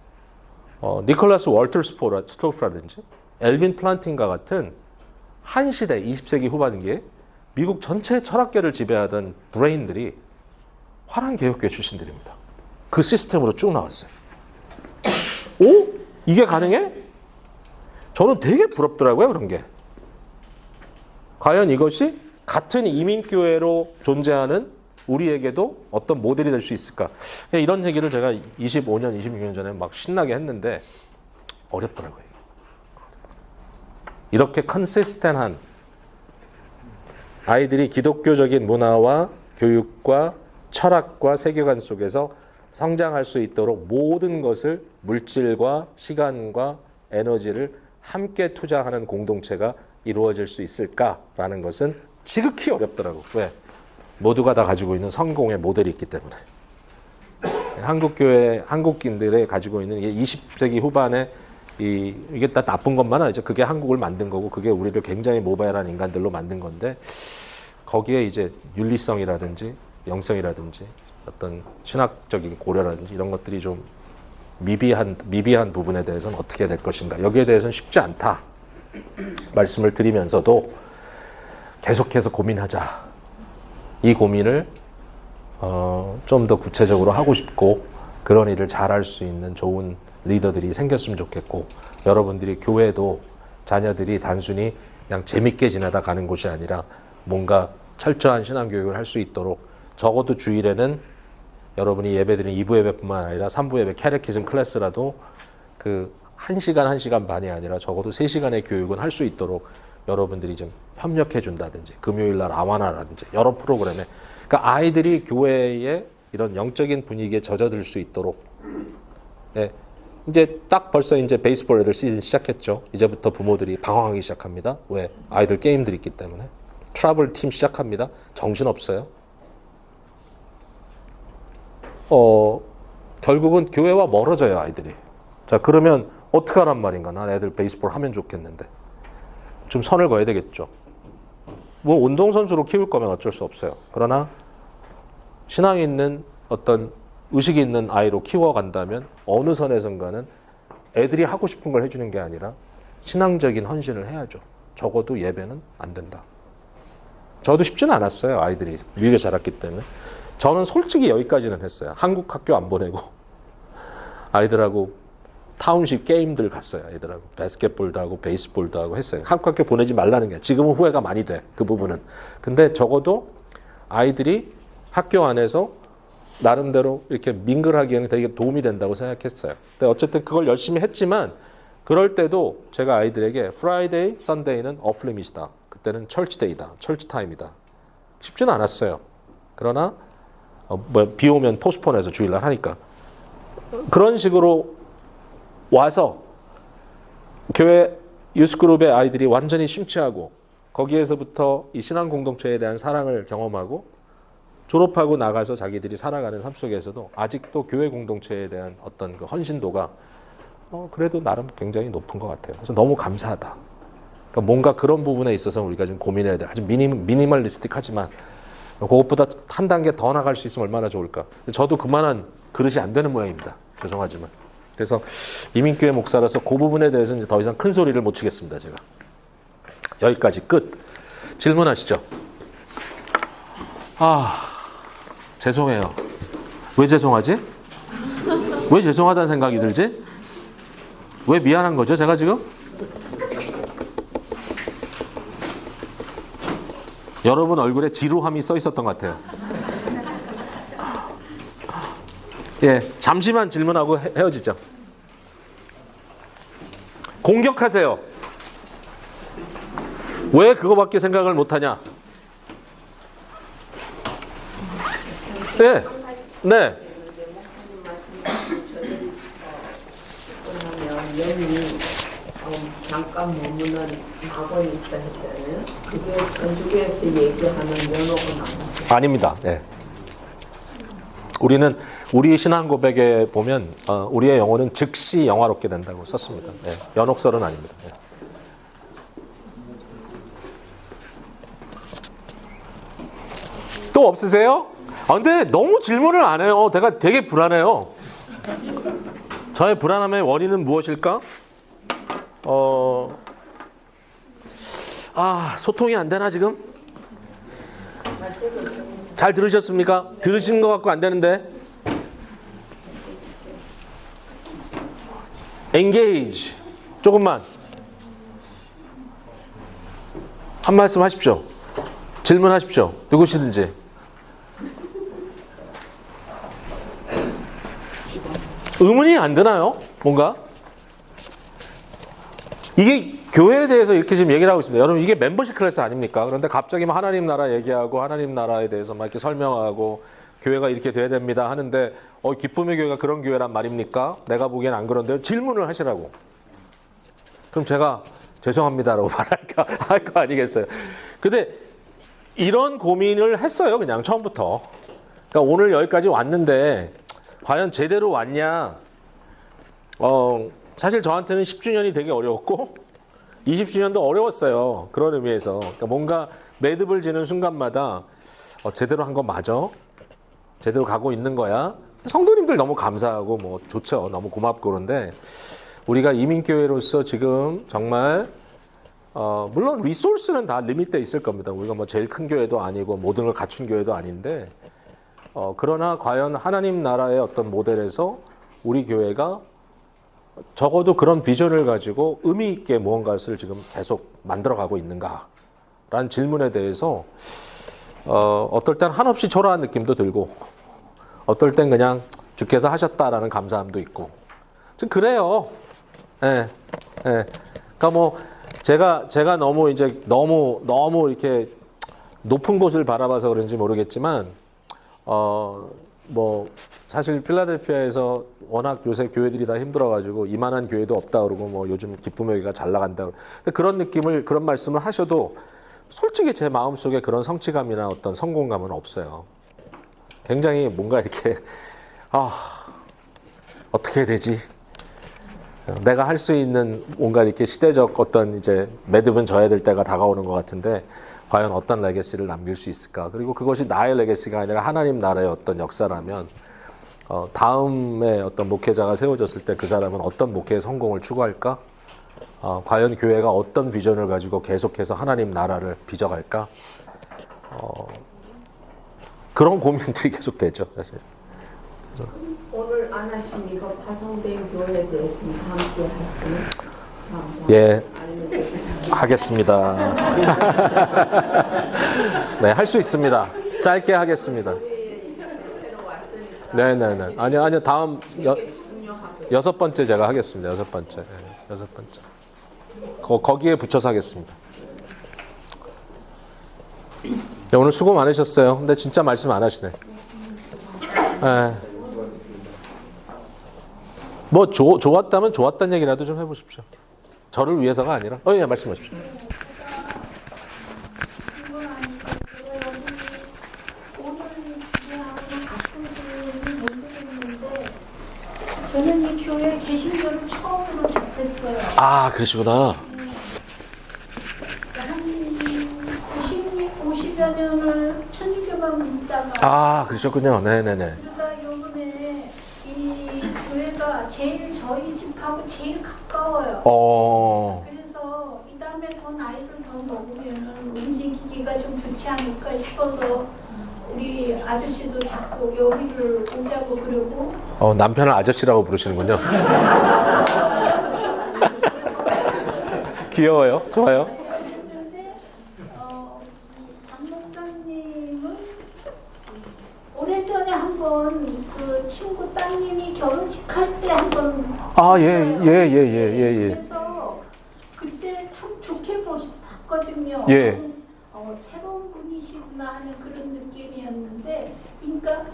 니콜라스 월터 스토프라든지 엘빈 플란팅과 같은 한 시대 20세기 후반기에 미국 전체 철학계를 지배하던 브레인들이 화란 개혁교 출신들입니다. 그 시스템으로 쭉 나왔어요. 오? 이게 가능해? 저는 되게 부럽더라고요, 그런 게. 과연 이것이 같은 이민교회로 존재하는 우리에게도 어떤 모델이 될 수 있을까? 이런 얘기를 제가 25년, 26년 전에 막 신나게 했는데 어렵더라고요. 이렇게 컨시스텐한 아이들이 기독교적인 문화와 교육과 철학과 세계관 속에서 성장할 수 있도록 모든 것을 물질과 시간과 에너지를 함께 투자하는 공동체가 이루어질 수 있을까라는 것은 지극히 어렵더라고요. 왜? 모두가 다 가지고 있는 성공의 모델이 있기 때문에. 한국교회, 한국인들이 가지고 있는 20세기 후반에 이게 다 나쁜 것만 아니죠. 그게 한국을 만든 거고, 그게 우리를 굉장히 모바일한 인간들로 만든 건데, 거기에 이제 윤리성이라든지, 영성이라든지, 어떤 신학적인 고려라든지, 이런 것들이 좀 미비한 부분에 대해서는 어떻게 될 것인가. 여기에 대해서는 쉽지 않다. 말씀을 드리면서도, 계속해서 고민하자. 이 고민을 좀 더 구체적으로 하고 싶고 그런 일을 잘할 수 있는 좋은 리더들이 생겼으면 좋겠고 여러분들이 교회도 자녀들이 단순히 그냥 재밌게 지내다 가는 곳이 아니라 뭔가 철저한 신앙교육을 할 수 있도록 적어도 주일에는 여러분이 예배드리는 2부 예배뿐만 아니라 3부 예배 캐테키즘 클래스라도 그 1시간, 1시간 반이 아니라 적어도 3시간의 교육은 할 수 있도록 여러분들이 좀 협력해 준다든지 금요일날 아와나라든지 여러 프로그램에 그러니까 아이들이 교회의 이런 영적인 분위기에 젖어들 수 있도록 예, 이제 딱 벌써 이제 베이스볼 애들 시즌 시작했죠. 이제부터 부모들이 방황하기 시작합니다. 왜? 아이들 게임들이 있기 때문에. 트러블 팀 시작합니다. 정신없어요. 결국은 교회와 멀어져요, 아이들이. 자, 그러면 어떡하란 말인가? 난 애들 베이스볼 하면 좋겠는데. 좀 선을 그어야 되겠죠. 뭐 운동선수로 키울 거면 어쩔 수 없어요. 그러나 신앙이 있는 어떤 의식이 있는 아이로 키워간다면 어느 선에선가는 애들이 하고 싶은 걸 해주는 게 아니라 신앙적인 헌신을 해야죠. 적어도 예배는 안 된다. 저도 쉽지는 않았어요. 아이들이 미국에 자랐기 때문에. 저는 솔직히 여기까지는 했어요. 한국 학교 안 보내고 아이들하고 타운십 게임들 갔어요. 애들하고 바스켓볼도 하고 베이스볼도 하고 했어요. 한국 학교 보내지 말라는 게 지금은 후회가 많이 돼. 그 부분은. 근데 적어도 아이들이 학교 안에서 나름대로 이렇게 민글하기에는 되게 도움이 된다고 생각했어요. 근데 어쨌든 그걸 열심히 했지만 그럴 때도 제가 아이들에게 프라이데이, 선데이는 오프리밋이다. 그때는 철치데이다. 철치타임이다. 쉽지는 않았어요. 그러나 비 오면 포스폰해서 주일날 하니까 그런 식으로 와서 교회 유스그룹의 아이들이 완전히 심취하고 거기에서부터 이 신앙 공동체에 대한 사랑을 경험하고 졸업하고 나가서 자기들이 살아가는 삶 속에서도 아직도 교회 공동체에 대한 어떤 그 헌신도가 그래도 나름 굉장히 높은 것 같아요. 그래서 너무 감사하다. 그러니까 뭔가 그런 부분에 있어서 우리가 좀 고민해야 돼. 아주 미니멀리스틱하지만 그것보다 한 단계 더 나갈 수 있으면 얼마나 좋을까. 저도 그만한 그릇이 안 되는 모양입니다. 죄송하지만. 그래서 이민교회 목사로서 그 부분에 대해서는 이제 더 이상 큰 소리를 못 치겠습니다. 제가. 여기까지 끝. 질문하시죠. 죄송해요. 왜 죄송하지? 왜 죄송하다는 생각이 들지? 왜 미안한 거죠, 제가 지금? 여러분 얼굴에 지루함이 써 있었던 것 같아요. 예, 잠시만 질문하고 헤어지죠. 공격하세요. 왜 그거밖에 생각을 못하냐? 네. 네. 잠깐 머무는 학원이 있다 했잖아요. 그게 전주교에서 얘기하는 연옥은 아닙니다. 네. 우리는 우리 신앙 고백에 보면 우리의 영혼은 즉시 영화롭게 된다고 썼습니다. 네. 연옥설은 아닙니다. 네. 또 없으세요? 근데 너무 질문을 안 해요. 내가 되게 불안해요. 저의 불안함의 원인은 무엇일까? 소통이 안 되나 지금? 잘 들으셨습니까? 들으신 것 같고 안 되는데. engage. 조금만. 한 말씀 하십시오. 질문하십시오. 누구시든지. 의문이 안 드나요? 뭔가? 이게 교회에 대해서 이렇게 지금 얘기를 하고 있습니다. 여러분 이게 멤버십 클래스 아닙니까? 그런데 갑자기 막 하나님 나라 얘기하고 하나님 나라에 대해서 막 이렇게 설명하고 교회가 이렇게 돼야 됩니다 하는데 기쁨의 교회가 그런 교회란 말입니까? 내가 보기엔 안 그런데요. 질문을 하시라고. 그럼 제가 죄송합니다라고 할 거 아니겠어요? 근데 이런 고민을 했어요. 그냥 처음부터. 그러니까 오늘 여기까지 왔는데 과연 제대로 왔냐? 사실 저한테는 10주년이 되게 어려웠고 20주년도 어려웠어요. 그런 의미에서. 그러니까 뭔가 매듭을 지는 순간마다 제대로 한 거 맞아? 제대로 가고 있는 거야? 성도님들 너무 감사하고 뭐 좋죠. 너무 고맙고 그런데 우리가 이민교회로서 지금 정말 물론 리소스는 다 리밋돼 있을 겁니다. 우리가 뭐 제일 큰 교회도 아니고 모든 걸 갖춘 교회도 아닌데, 그러나 과연 하나님 나라의 어떤 모델에서 우리 교회가 적어도 그런 비전을 가지고 의미 있게 무언가를 지금 계속 만들어가고 있는가라는 질문에 대해서 어떨 땐 한없이 초라한 느낌도 들고, 어떨 땐 그냥 주께서 하셨다라는 감사함도 있고, 좀 그래요. 예, 예. 그러니까 뭐 제가 너무 이렇게 높은 곳을 바라봐서 그런지 모르겠지만, 뭐 사실 필라델피아에서 워낙 요새 교회들이 다 힘들어가지고 이만한 교회도 없다 그러고 뭐 요즘 기쁨의 교회가 잘 나간다. 그런 느낌을, 그런 말씀을 하셔도 솔직히 제 마음속에 그런 성취감이나 어떤 성공감은 없어요. 굉장히 뭔가 이렇게 어떻게 해야 되지? 내가 할 수 있는 뭔가 이렇게 시대적 어떤 이제 매듭은 져야 될 때가 다가오는 것 같은데, 과연 어떤 레게시를 남길 수 있을까? 그리고 그것이 나의 레게시가 아니라 하나님 나라의 어떤 역사라면, 다음에 어떤 목회자가 세워졌을 때 그 사람은 어떤 목회의 성공을 추구할까? 과연 교회가 어떤 비전을 가지고 계속해서 하나님 나라를 빚어갈까? 그런 고민들이 계속되죠, 사실. 오늘 안 하신 이거 파송된 교회에 대해서는 다음 주에 하시면 예, 하겠습니다. 네, 할 수 있습니다. 짧게 하겠습니다. 네네네. 아니요, 다음 여섯 번째 제가 하겠습니다. 여섯 번째. 네, 여섯 번째. 거기에 붙여서 하겠습니다. 네, 오늘 수고 많으셨어요. 근데 진짜 말씀 안 하시네. 네. 뭐 좋았다면 좋았다는 얘기라도 좀 해보십시오. 저를 위해서가 아니라. 예, 말씀하십시오. 저는 이 교회 개신교를 처음으로 접했어요. 아, 그러시구나. 한 50여 년을 천주교만 믿다가 아, 그러셨군요. 네네네. 그러다 요번에 이 교회가 제일 저희 집하고 제일 가까워요. 그래서 이 다음에 더 나이를 더 먹으면 움직이기가 좀 좋지 않을까 싶어서 우리 아저씨도 자꾸 여기를 오자고 그러고. 남편을 아저씨라고 부르시는군요. 귀여워요. 좋아요. 그런데 박 목사님은 오래전에 한번 그 친구 따님이 결혼식 할 때 한번 예. 그래서 그때 참 좋게 봤거든요. 예. 새로운 분이시구나 하는 그런 느낌이었는데, 그러니까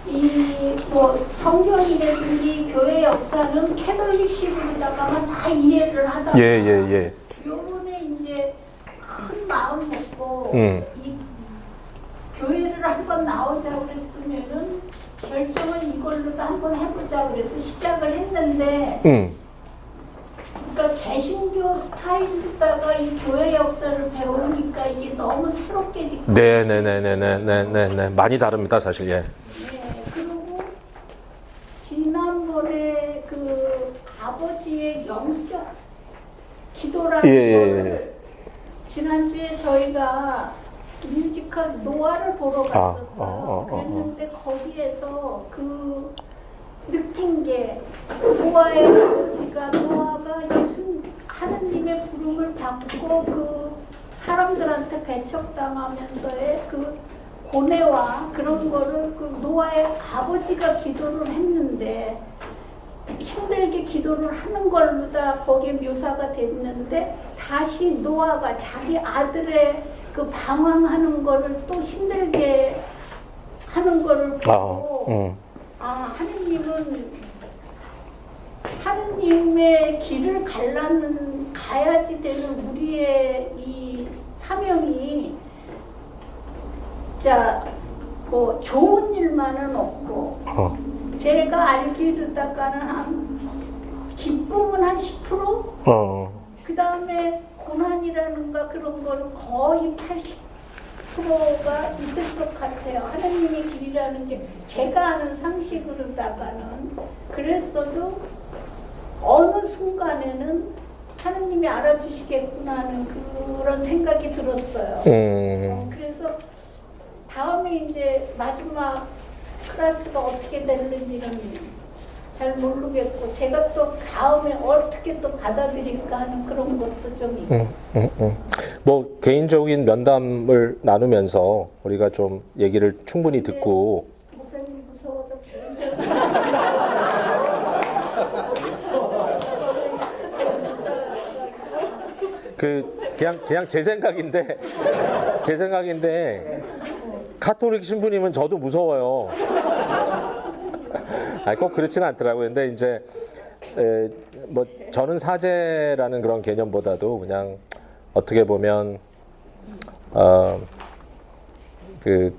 이 뭐 성경이라든지 교회 역사는 캐톨릭식으로다가만 다 이해를 하다가 예. 요번에 이제 큰 마음 먹고 이 교회를 한번 나오자 그랬으면은 결정을 이걸로도 한번 해보자 그래서 시작을 했는데, 그러니까 개신교 스타일로다가 이 교회 역사를 배우니까 이게 너무 새롭게 지금. 네네네네네네네. 많이 다릅니다, 사실. 예. 네, 그리고 지난번에 그 아버지의 영적 기도라는 거를 지난주에 저희가 뮤지컬 노아를 보러 갔었어요. 그랬는데 거기에서 그 느낀 게 노아의 아버지가 노아가 하느님의 부름을 받고 그 사람들한테 배척당하면서의 그 고뇌와 그런 거를 그 노아의 아버지가 기도를 했는데 힘들게 기도를 하는 걸로 다 거기에 묘사가 됐는데, 다시 노아가 자기 아들의 그 방황하는 거를 또 힘들게 하는 거를 보고 하느님의 길을 가야지 되는 우리의 이 사명이 뭐 좋은 일만은 없고, 제가 알기로다가는 한 기쁨은 한 10%? 그 다음에 고난이라는가 그런 거는 거의 80%가 있을 것 같아요. 하나님의 길이라는 게 제가 아는 상식으로다가는. 그랬어도 어느 순간에는 하느님이 알아주시겠구나 하는 그런 생각이 들었어요. 그래서 다음에 이제 마지막 클래스가 어떻게 됐는지는 잘 모르겠고 제가 또 다음에 어떻게 또 받아들일까 하는 그런 것도 좀 있고. 뭐 개인적인 면담을 나누면서 우리가 좀 얘기를 충분히 듣고 목사님 무서워서 그냥 제 생각인데 카톨릭 신부님은 저도 무서워요. 아니, 꼭 그렇지는 않더라고요. 근데 이제 뭐 저는 사제라는 그런 개념보다도 그냥 어떻게 보면 그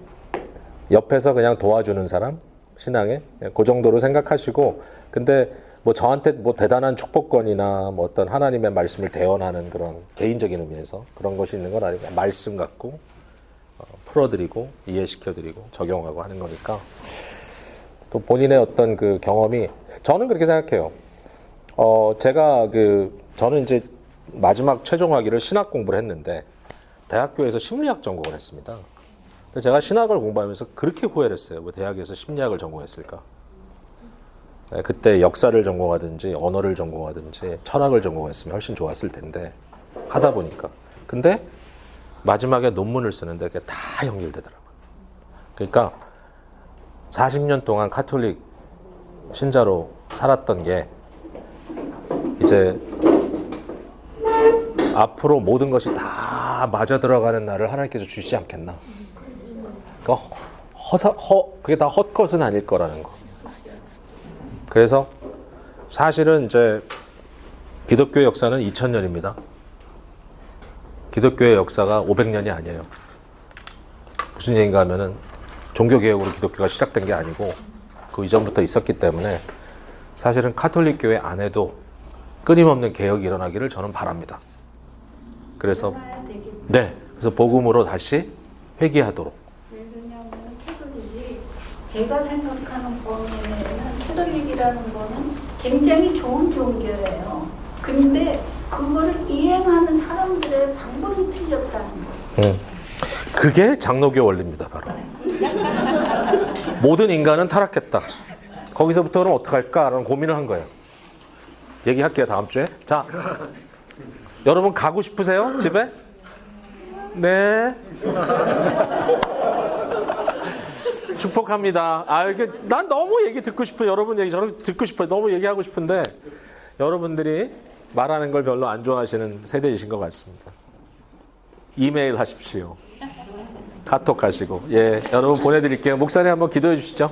옆에서 그냥 도와주는 사람, 신앙에 그 정도로 생각하시고, 근데 뭐 저한테 뭐 대단한 축복권이나 뭐 어떤 하나님의 말씀을 대언하는 그런 개인적인 의미에서 그런 것이 있는 건 아니고 말씀 갖고 풀어드리고 이해시켜드리고 적용하고 하는 거니까, 또 본인의 어떤 그 경험이, 저는 그렇게 생각해요. 저는 이제 마지막 최종 학위를 신학 공부를 했는데 대학교에서 심리학 전공을 했습니다. 근데 제가 신학을 공부하면서 그렇게 후회를 했어요. 왜 대학에서 심리학을 전공했을까? 네, 그때 역사를 전공하든지 언어를 전공하든지 철학을 전공했으면 훨씬 좋았을 텐데 하다 보니까. 근데 마지막에 논문을 쓰는데 그게 다 연결되더라고요. 그러니까 40년 동안 카톨릭 신자로 살았던 게 이제 앞으로 모든 것이 다 맞아 들어가는 날을 하나님께서 주시지 않겠나. 그러니까 그게 다 헛것은 아닐 거라는 거. 그래서 사실은 이제 기독교의 역사는 2000년입니다. 기독교의 역사가 500년이 아니에요. 무슨 얘기인가 하면은 종교개혁으로 기독교가 시작된 게 아니고 그 이전부터 있었기 때문에 사실은 카톨릭 교회 안에도 끊임없는 개혁이 일어나기를 저는 바랍니다. 그래서 그래서 복음으로 다시 회귀하도록. 왜냐하면 캐톨릭이 제가 생각하는 범위에는 캐톨릭이라는 거는 굉장히 좋은 종교예요. 근데 그거를 이행하는 사람들의 방법이 틀렸다는 거예요. 그게 장로교 원리입니다, 바로. 모든 인간은 타락했다. 거기서부터는 어떡할까라는 고민을 한 거예요. 얘기할게요, 다음 주에. 자, 여러분 가고 싶으세요? 집에? 네. 축복합니다. 난 너무 얘기 듣고 싶어요. 여러분 얘기 저는 듣고 싶어요. 너무 얘기하고 싶은데 여러분들이 말하는 걸 별로 안 좋아하시는 세대이신 것 같습니다. 이메일 하십시오. 카톡 하시고. 예, 여러분 보내드릴게요. 목사님 한번 기도해 주시죠.